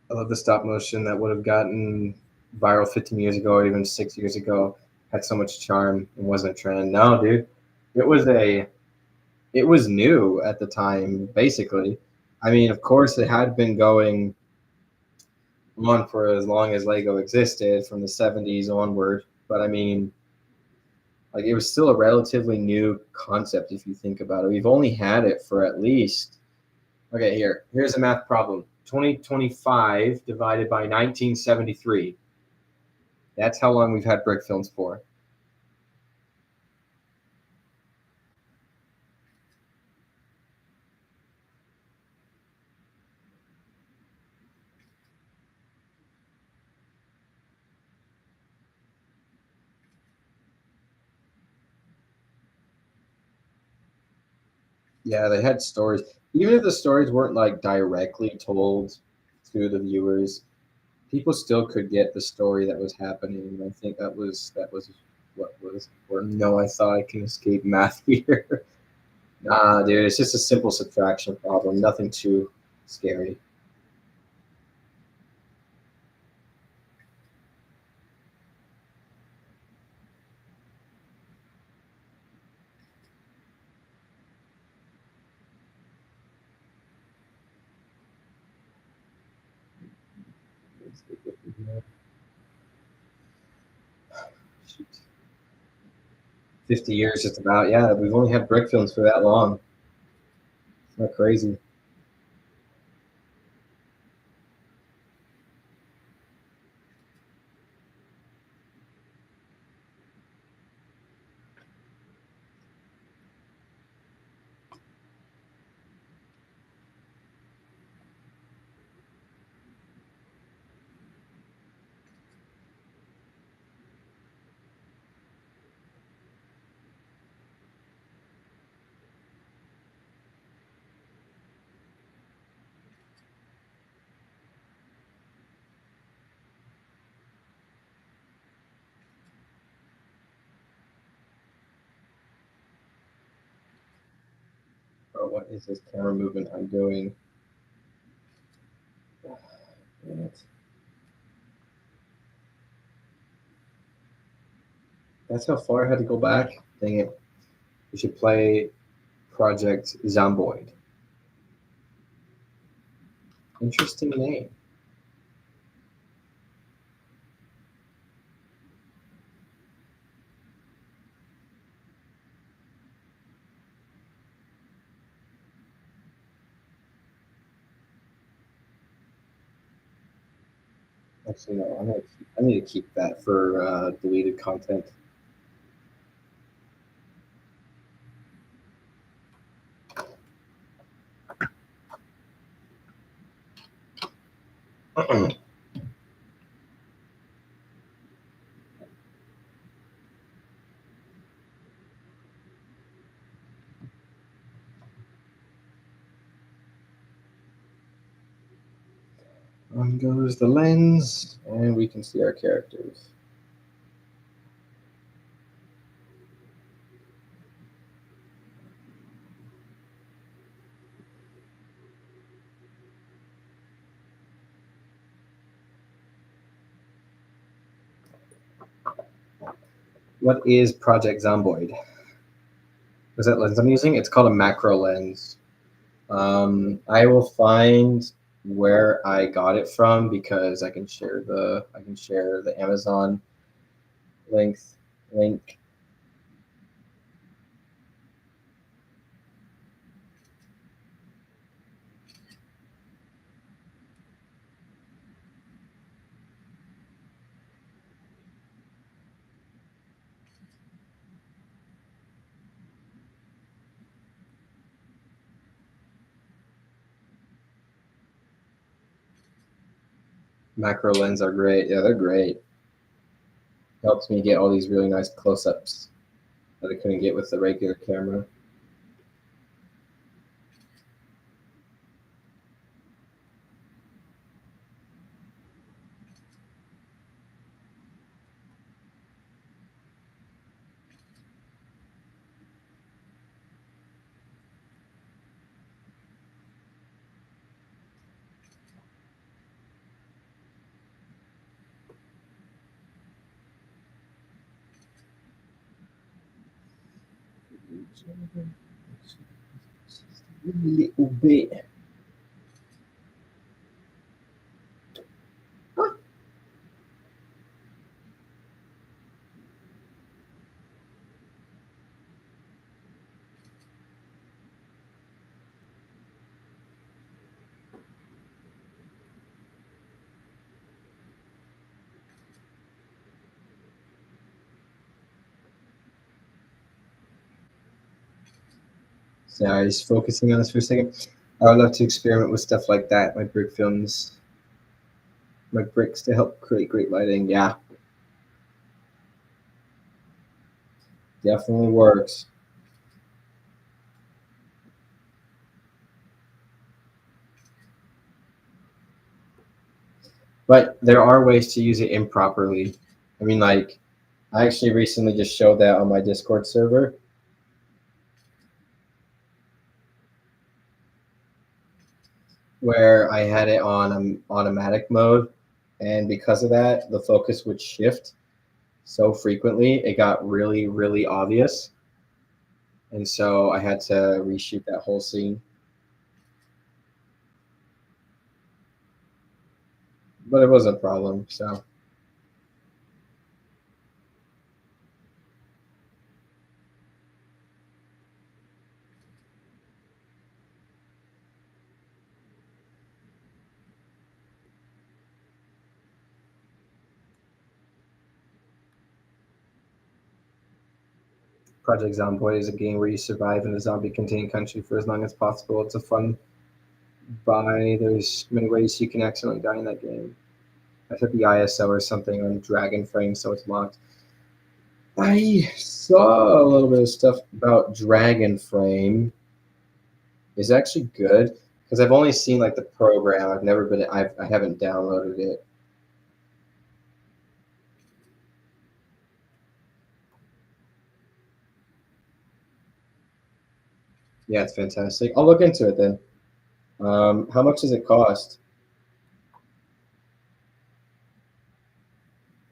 I love the stop motion that would have gotten viral 15 years ago or even 6 years ago. Had so much charm and wasn't a trend. No, dude, it was a it was new at the time. Basically, I mean, of course, it had been going on for as long as Lego existed from the 70s onward. But I mean, like it was still a relatively new concept if you think about it. We've only had it for at least okay. Here's a math problem. 2025 divided by 1973. That's how long we've had brick films for. Yeah, they had stories. Even if the stories weren't like directly told to the viewers, people still could get the story that was happening. And I think that was what was or no, I thought I can escape math here. Nah, dude, it's just a simple subtraction problem. Nothing too scary. Shoot. 50 years just about. Yeah, we've only had brick films for that long. It's not crazy. Bro, what is this camera movement I'm doing? Damn it. That's how far I had to go back. Dang it. We should play Project Zomboid. Interesting name. Actually, no, I need to keep that for deleted content. On goes the lens, and we can see our characters. What is Project Zomboid? Is that lens I'm using? It's called a macro lens. I will find where I got it from because I can share the Amazon link. Macro lens are great. Yeah, they're great. Helps me get all these really nice close-ups that I couldn't get with the regular camera. A little bit. Sorry, just focusing on this for a second. I would love to experiment with stuff like that. My brick films, my bricks to help create great lighting. Yeah, definitely works. But there are ways to use it improperly. I mean, like, I actually recently just showed that on my Discord server where I had it on automatic mode, and because of that, the focus would shift so frequently, it got really, really obvious. And so I had to reshoot that whole scene. But it wasn't a problem. So, Project Zomboid is a game where you survive in a zombie contained country for as long as possible. It's a fun buy. There's many ways you can accidentally die in that game. I set the ISO or something on Dragon Frame so it's locked. I saw a little bit of stuff about Dragon Frame. It's actually good because I've only seen like the program. I've never been. I haven't downloaded it. Yeah, it's fantastic. I'll look into it then. How much does it cost?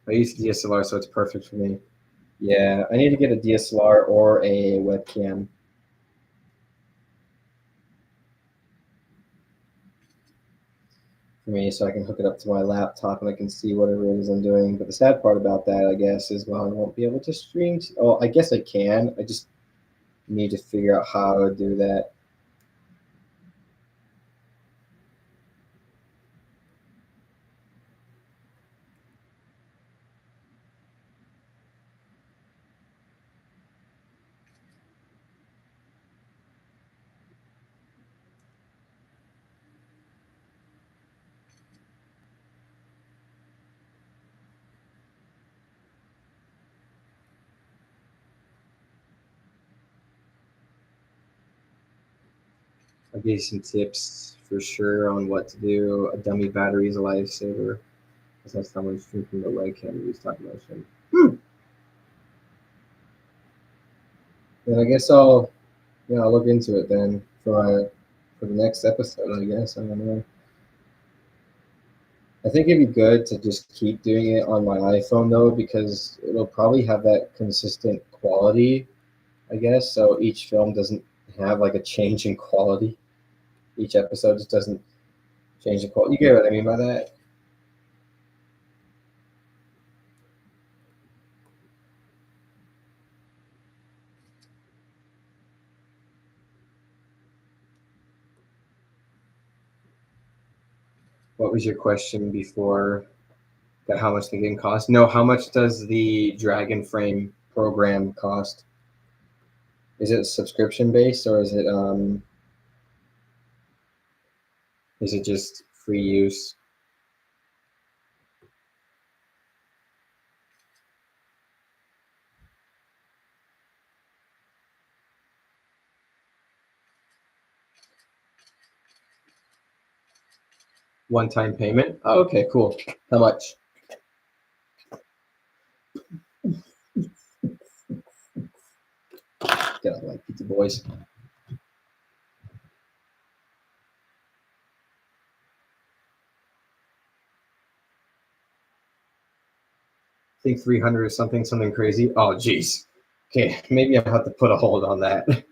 I use DSLR, so it's perfect for me. Yeah, I need to get a DSLR or a webcam for me so I can hook it up to my laptop and I can see whatever it is I'm doing. But the sad part about that, I guess, is well, I won't be able to stream. Oh, I guess I can. I just need to figure out how to do that. I'll give you some tips for sure on what to do. A dummy battery is a lifesaver. Because that's someone's drinking the webcam use stop motion. Then I guess I'll look into it then for the next episode. I guess I don't know. I think it'd be good to just keep doing it on my iPhone though, because it'll probably have that consistent quality, I guess. So each film doesn't have like a change in quality. Each episode just doesn't change the quality. You get what I mean by that? What was your question before that? How much the game costs? No, how much does the Dragon Frame program cost? Is it subscription based or is it just free use? One-time payment. Oh, okay, cool. How much? Get out like pizza boys. I think 300 or something crazy. Oh, geez. Okay, maybe I'll have to put a hold on that.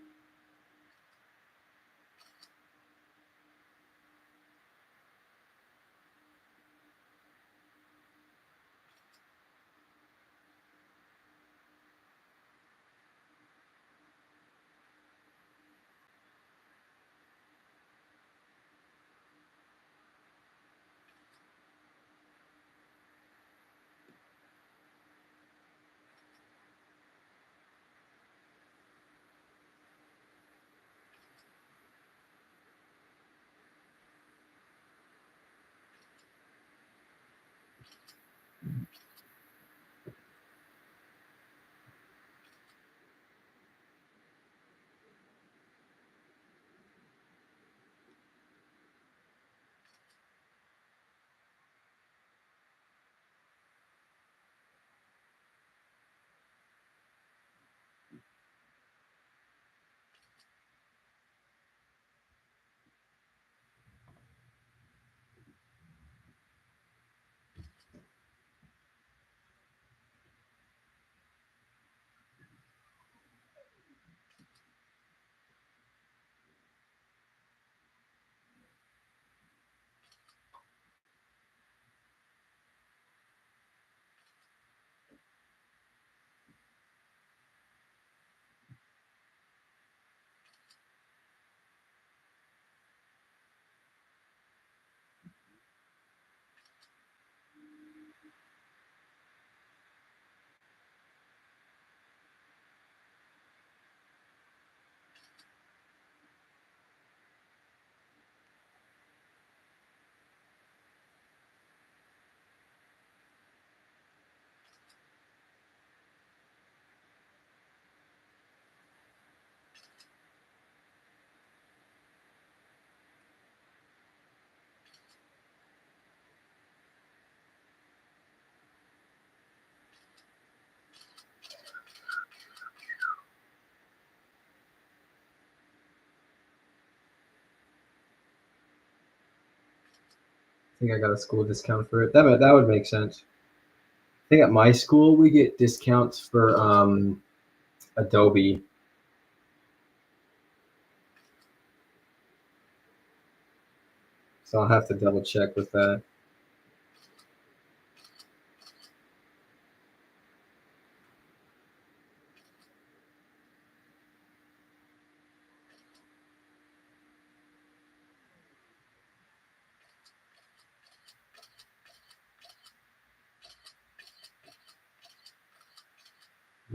I think I got a school discount for it. That would make sense. I think at my school we get discounts for Adobe. So I'll have to double check with that.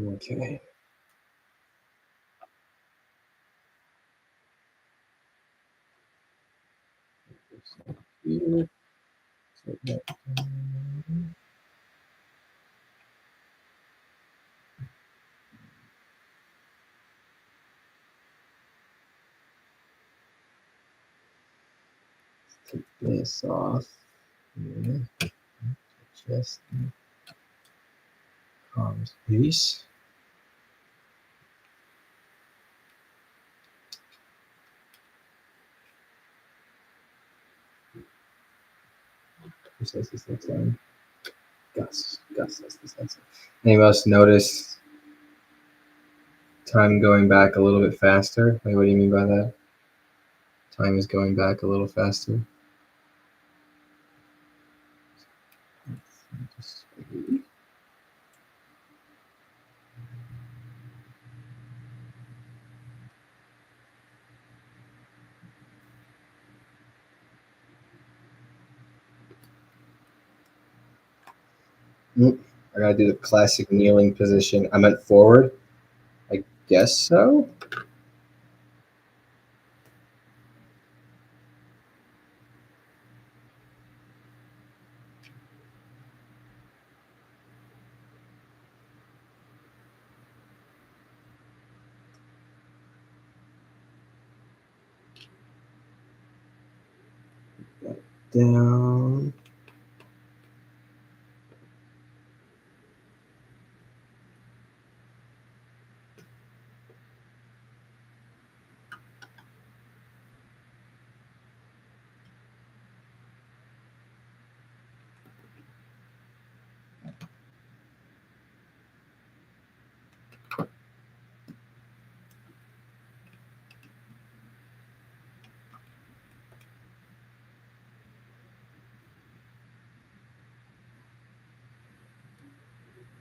Okay. Here. Take this off. Here. Just comms piece. Who says this next time? Gus says this next time. Any of us notice time going back a little bit faster? Wait, what do you mean by that? Time is going back a little faster. Nope. I gotta do the classic kneeling position. I meant forward. I guess so. down.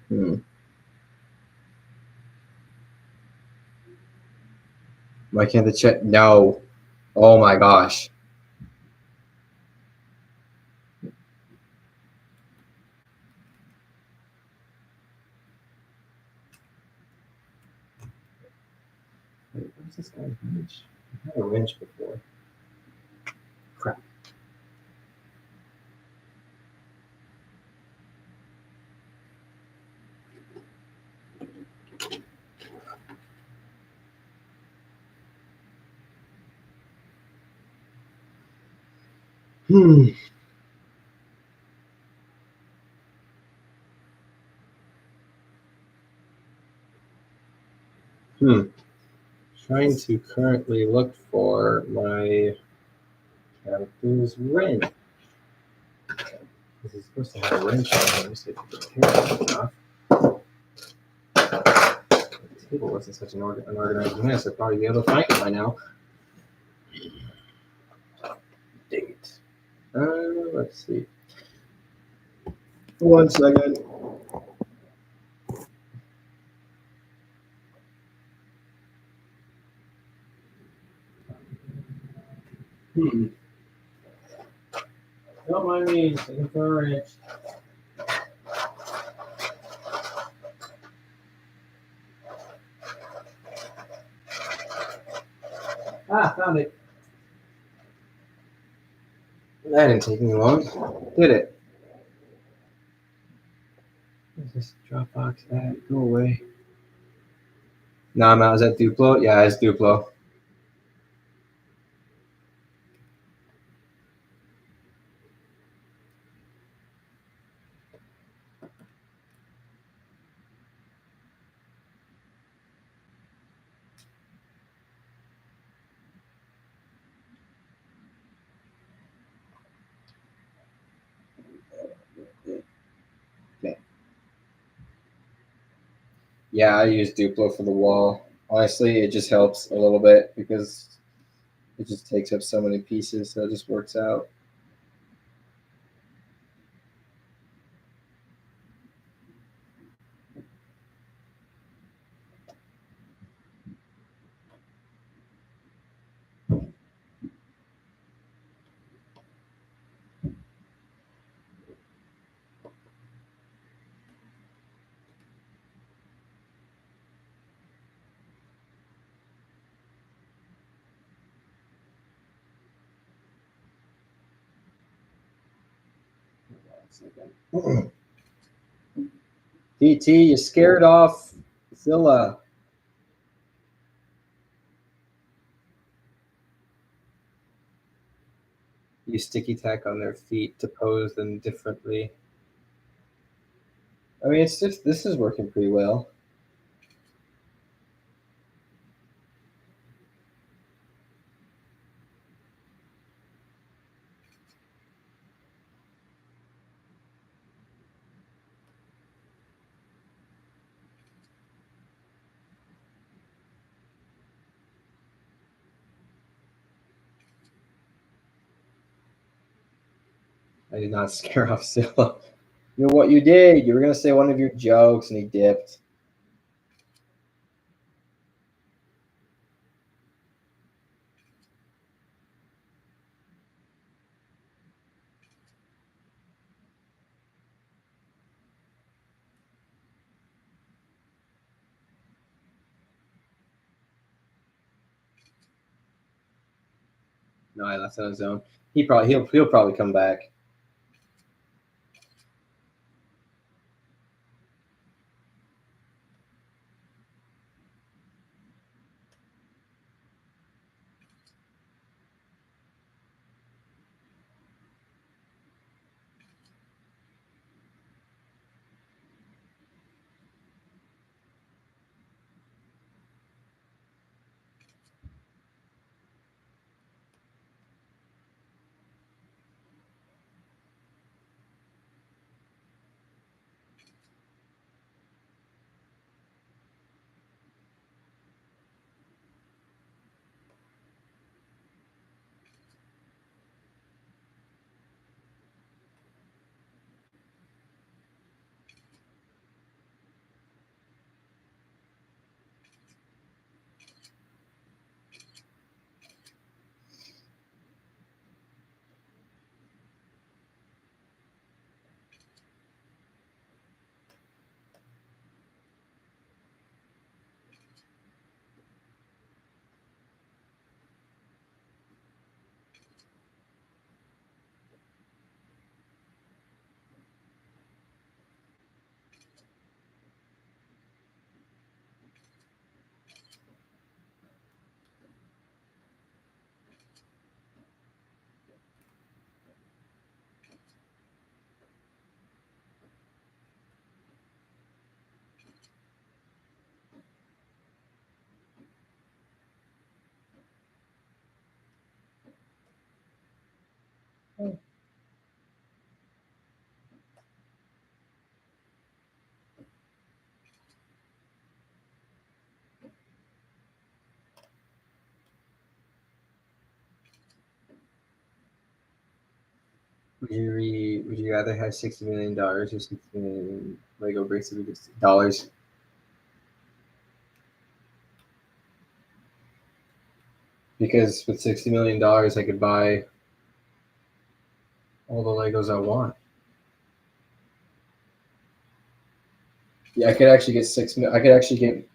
Hmm. Why can't the chat? No. Oh my gosh. Wait, where's this guy's wrench? I had a wrench before. Crap. Hmm. Hmm. Trying to currently look for my character's wrench. This is supposed to have a wrench on it. Let me see if I can tear it off. The table wasn't such an unorganized mess. I'd probably be able to find it by now. Dang it. Let's see. 1 second. Hmm. Don't mind me. Looking for a wrench. Ah, found it. That didn't take me long, did it? Where's this Dropbox at? Go away. No, I'm out. Is that Duplo? Yeah, it's Duplo. Okay. Yeah, I use Duplo for the wall. Honestly, it just helps a little bit because it just takes up so many pieces, so it just works out. DT, you scared off Zilla. Use sticky tack on their feet to pose them differently. I mean, it's just this is working pretty well. I did not scare off Zilla. You know what you did? You were gonna say one of your jokes, and he dipped. No, I left on his own. He'll probably come back. Would you rather have $60 million or 60 million Lego bricks dollars? Because with $60 million, I could buy all the Legos I want. Yeah, I could actually get I could actually get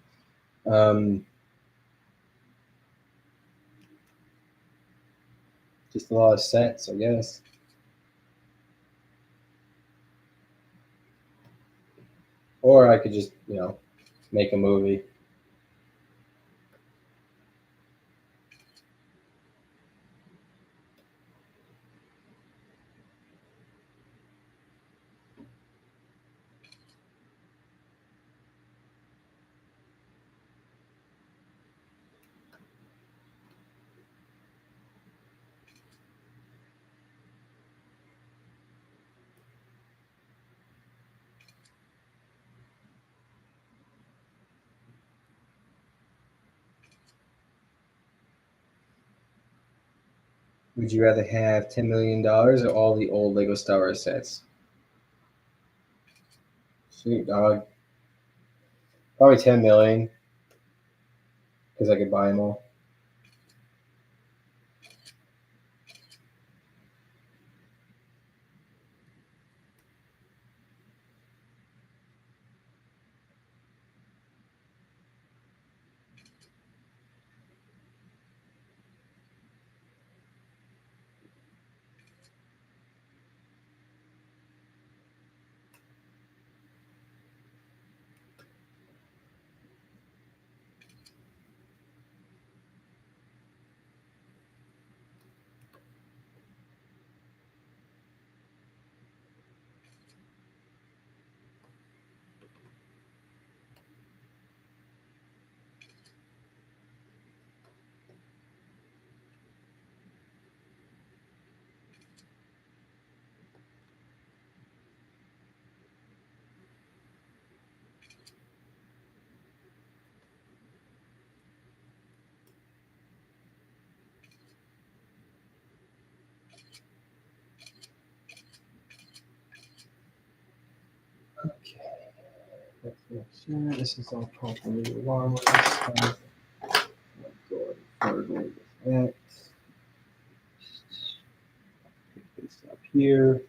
just a lot of sets, I guess. Or I could just make a movie. Would you rather have $10 million or all the old Lego Star Wars sets? Sweet dog. Probably 10 million because I could buy them all. Okay. Let's make sure this is all properly warm with this stuff. Going further with that. Pick this up here.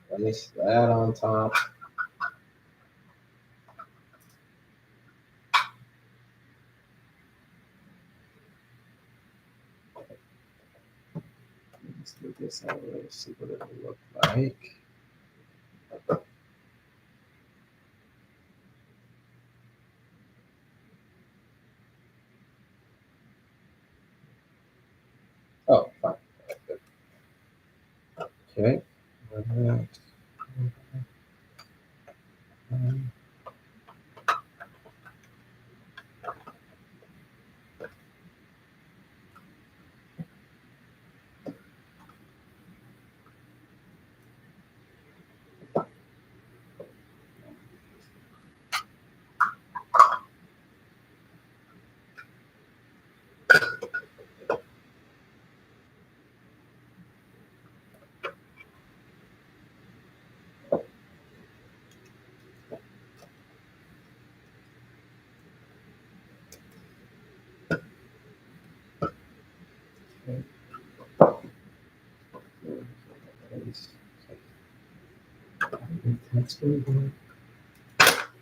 Place that on top. Let's move this out of the way, see what it will look like. Oh, fine. Okay.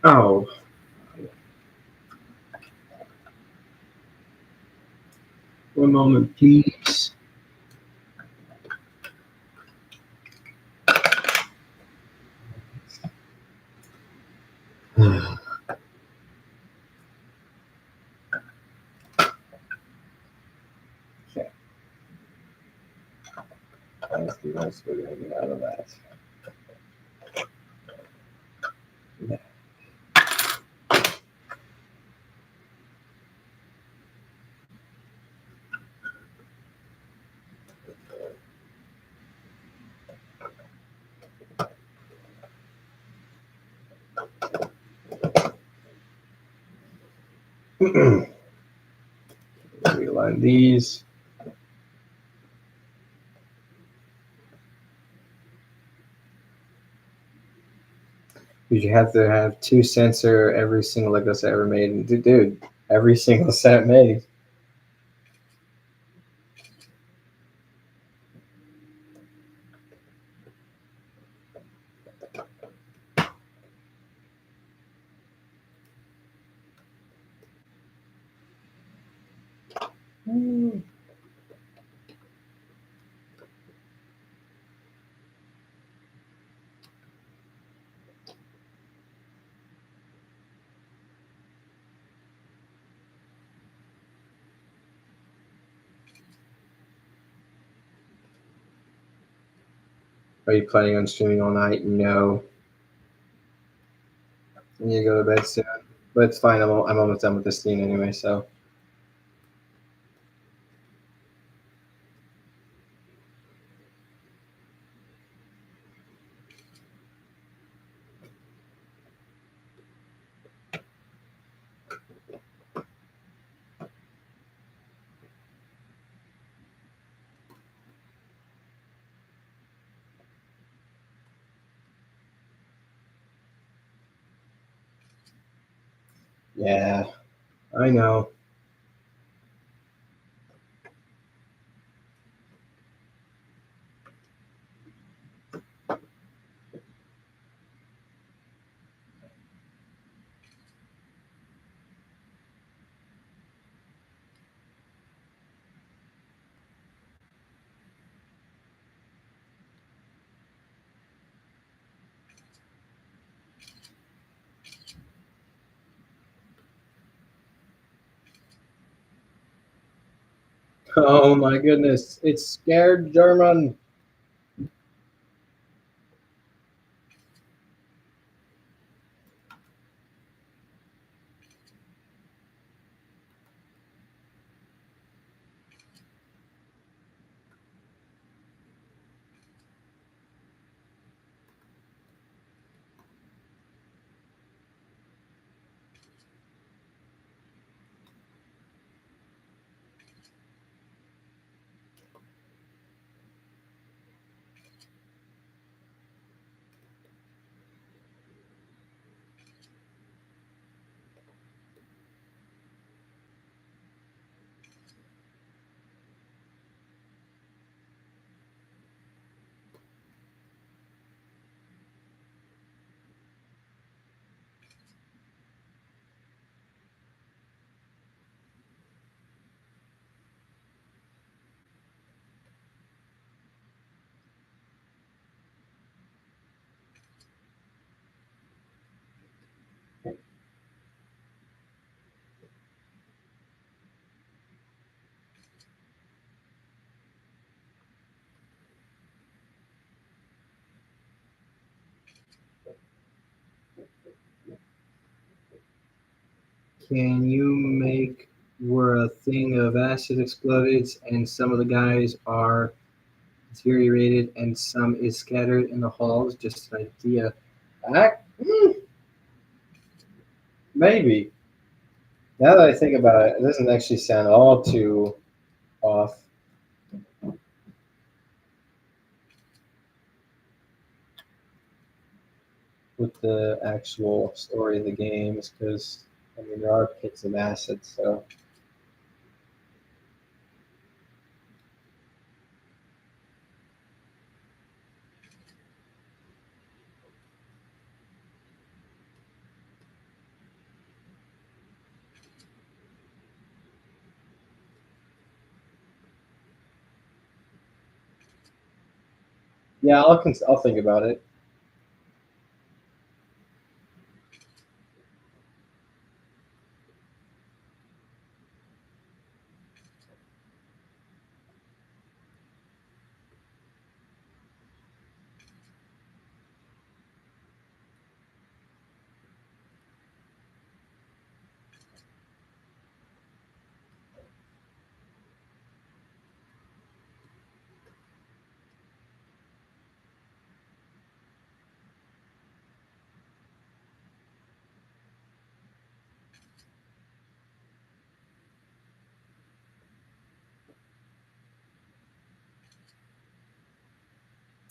Oh. One moment, please. Okay. Let's see what else we're going to get out of that. Yeah. Realign these. You have to have two sensor every single Lego set ever made. And dude, every single set made. Are you planning on streaming all night? No. I need to go to bed soon. But it's fine. I'm almost done with this scene anyway, so. Yeah, I know. Oh my goodness. It's scared German. Can you make where a thing of acid explodes and some of the guys are deteriorated and some is scattered in the halls? Just an idea. I, maybe. Now that I think about it, it doesn't actually sound all too off with the actual story of the games because, I mean, there are pits of acid, so. Yeah, I'll think about it.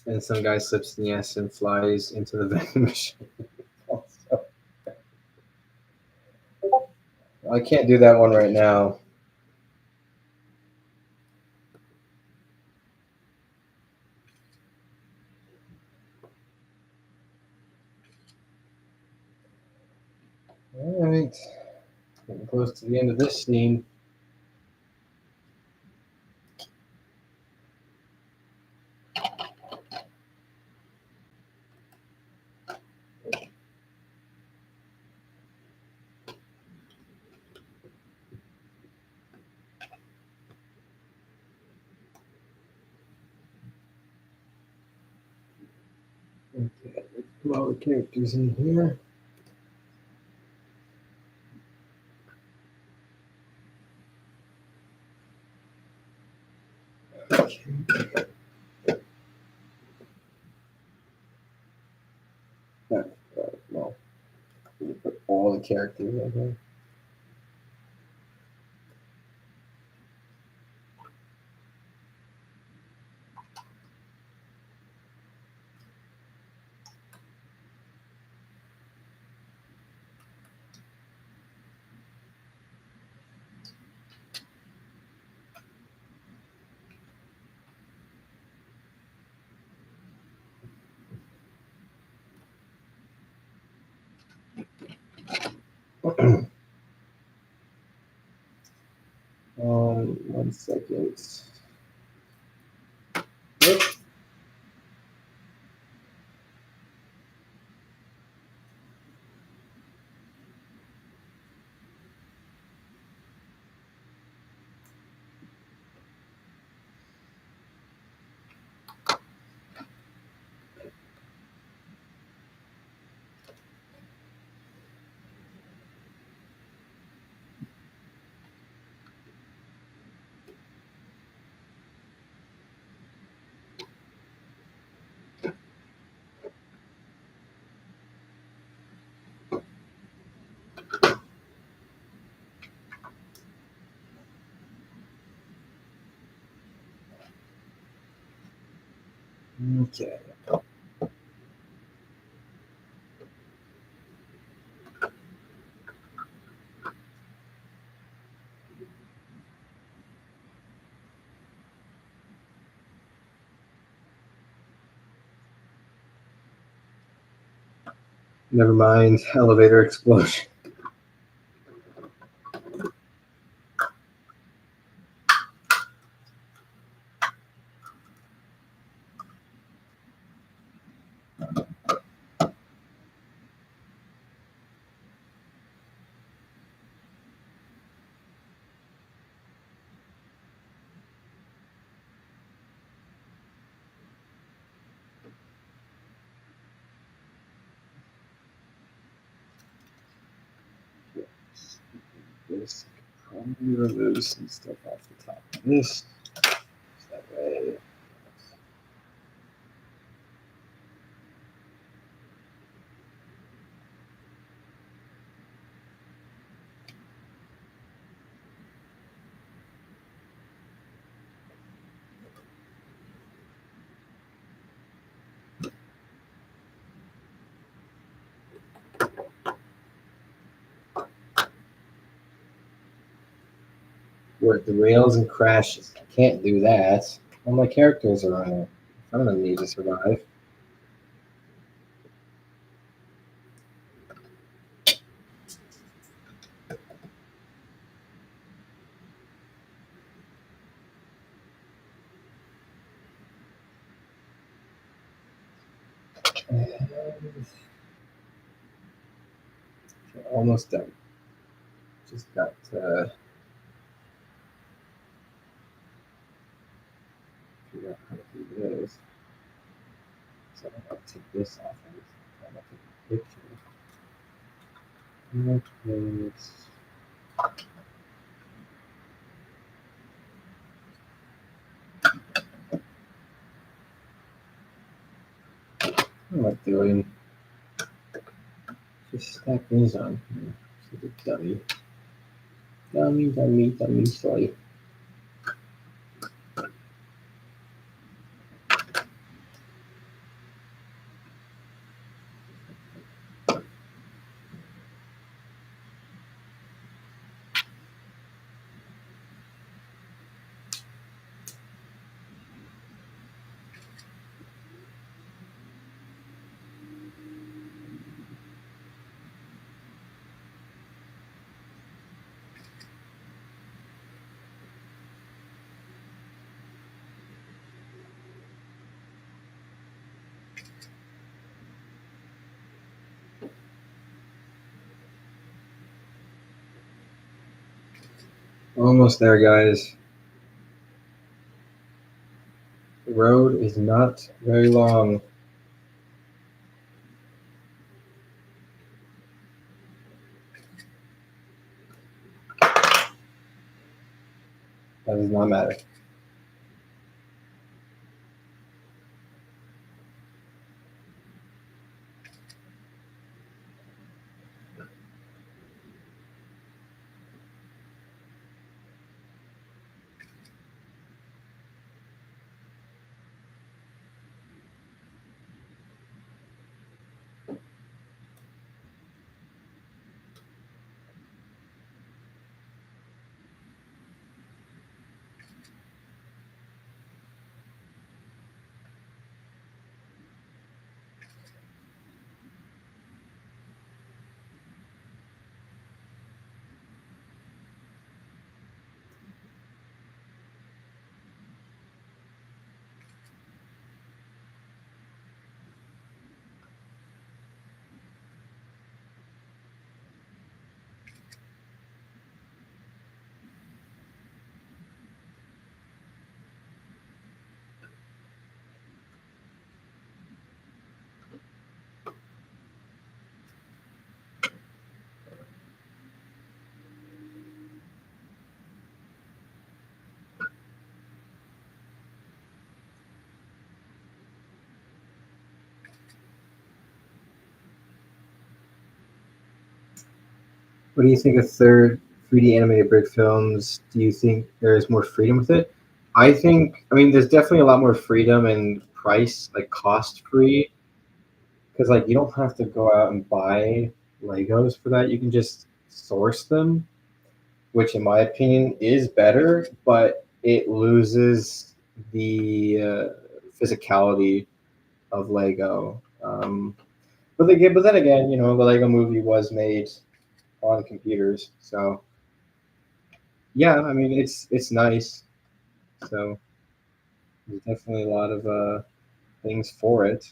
And some guy slips in the acid and flies into the vending machine. I can't do that one right now. All right, getting close to the end of this scene. Okay, let's put all the characters in here. Okay. Well, we put all the characters in here. One second. Yep. Okay. Never mind. Elevator explosion. This probably remove some stuff off the top of this. That way. Where the rails and crashes. I can't do that. All my characters are in front of me to survive. And okay, almost done. Just got to figure out how to do this. So I'm going to take this off and I'm going to take a picture. Okay, I'm not doing. Just stack these on here. So the dummy. Dummy, sorry. Almost there, guys. The road is not very long. That does not matter. What do you think of third 3D animated brick films? Do you think there is more freedom with it? I think, I mean, there's definitely a lot more freedom and price, like cost free, because like you don't have to go out and buy Legos for that. You can just source them, which in my opinion is better, but it loses the physicality of Lego. But then again, the Lego Movie was made on computers, so yeah, I mean it's nice. So there's definitely a lot of things for it.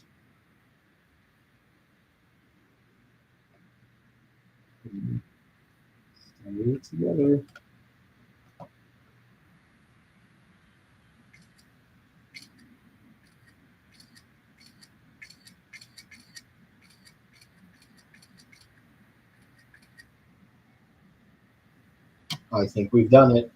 Stay together. I think we've done it.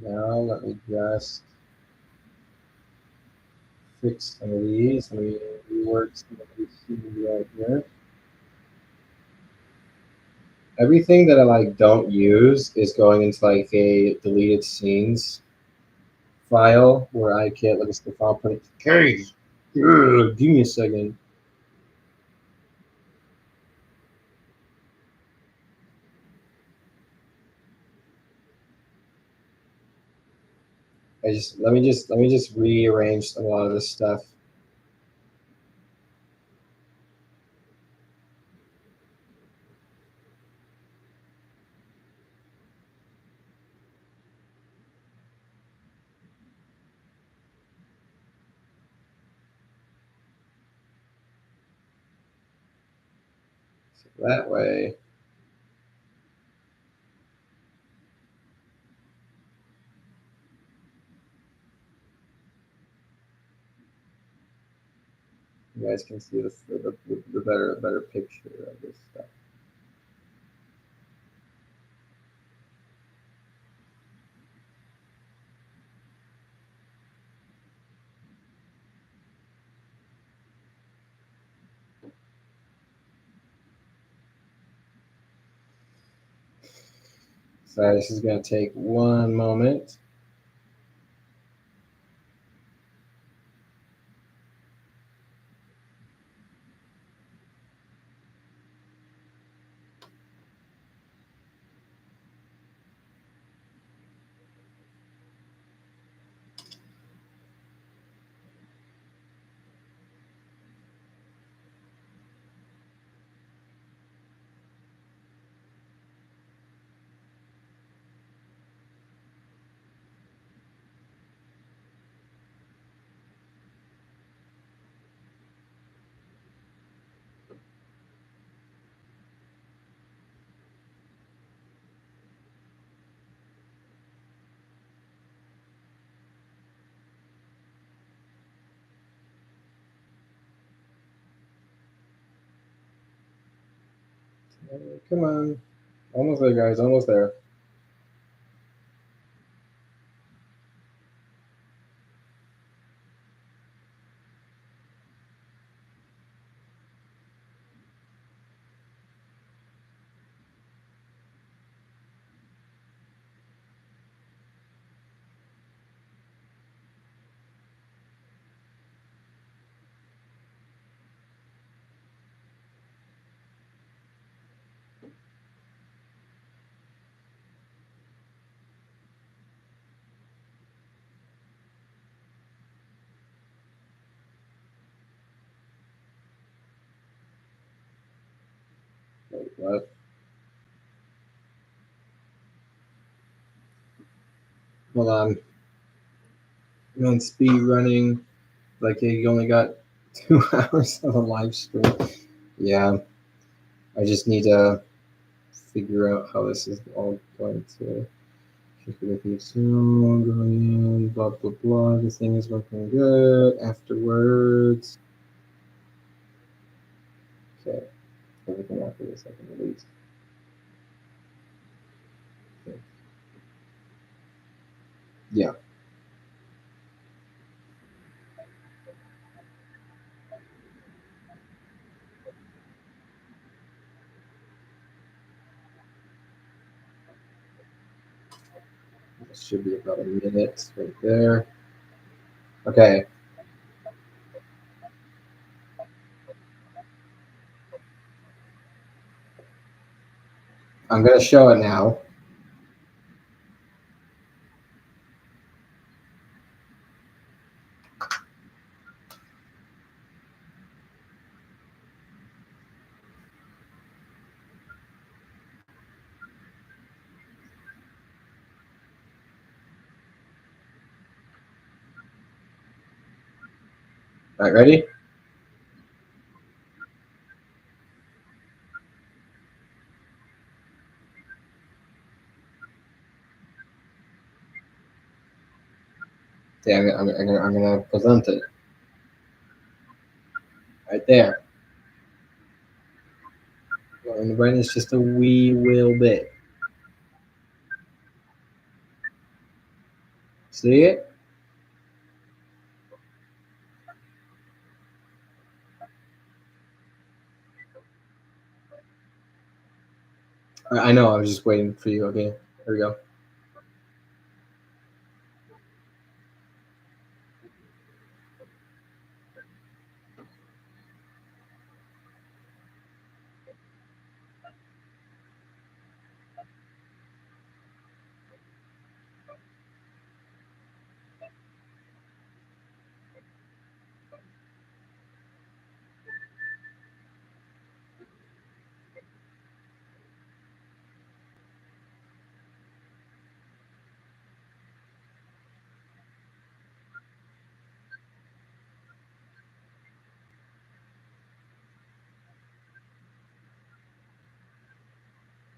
Now let me just fix some of these. Let me rework some of these scenes right here. Everything that I like don't use is going into like a deleted scenes file where I can let me see if I'll put it. Okay, give me a second. Let me just rearrange a lot of this stuff. So that way, you guys can see the better picture of this stuff. So this is going to take one moment. Come on. Almost there, guys. Almost there. Wait, what? Hold on. I'm on speed running. Like you only got 2 hours of a live stream. Yeah, I just need to figure out how this is all going to. Blah blah blah. This thing is working good. Afterwards, okay. Everything after this I can delete. Okay. Yeah, this should be about a minute right there. Okay, I'm gonna show it now. All right, ready? Okay, I'm gonna present it right there. And the brightness just a wee little bit. See it? I know. I was just waiting for you. Okay, here we go.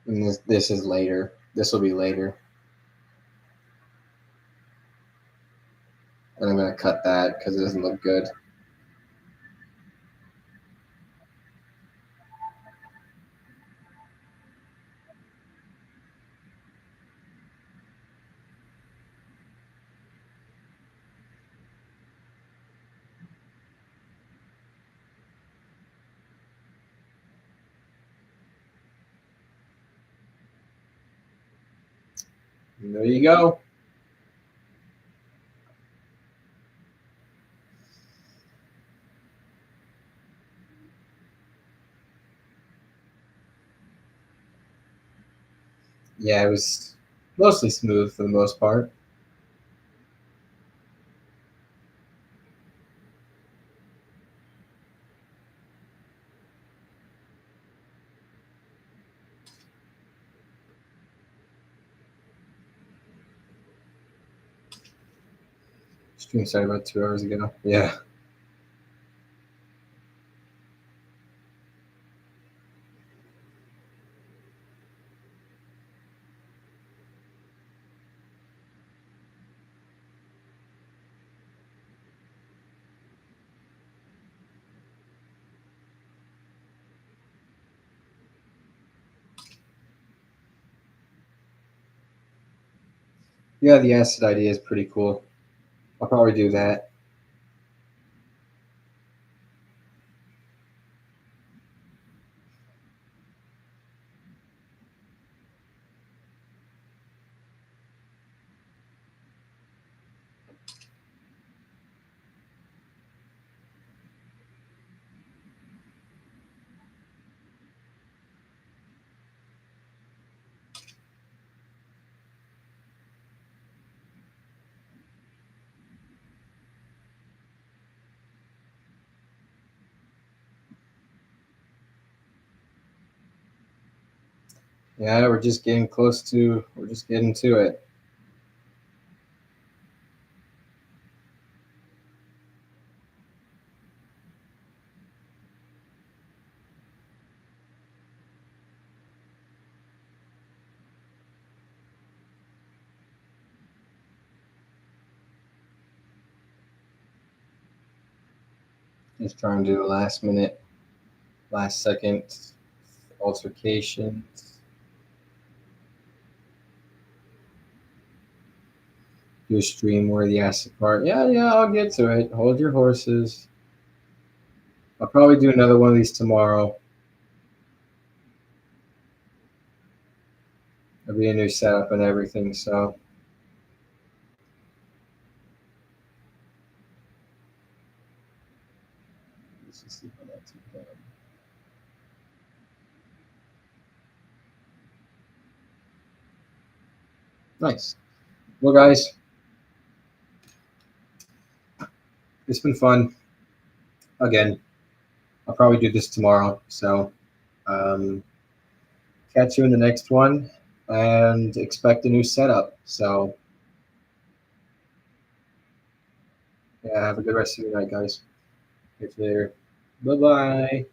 And this is later. This will be later, and I'm gonna cut that because it doesn't look good. And there you go. Yeah, it was mostly smooth for the most part. Stream started about 2 hours ago. Yeah. Yeah, the acid idea is pretty cool. I'll probably do that. Yeah, we're just getting to it. Just trying to do a last minute, last second altercations. Do a stream where the acid part. Yeah, yeah, I'll get to it. Hold your horses. I'll probably do another one of these tomorrow. There'll be a new setup and everything, so let's just see how that's done. Nice. Well, guys, it's been fun. Again, I'll probably do this tomorrow. So, um, catch you in the next one and expect a new setup. So, yeah, have a good rest of your night, guys. Catch you later. Bye bye.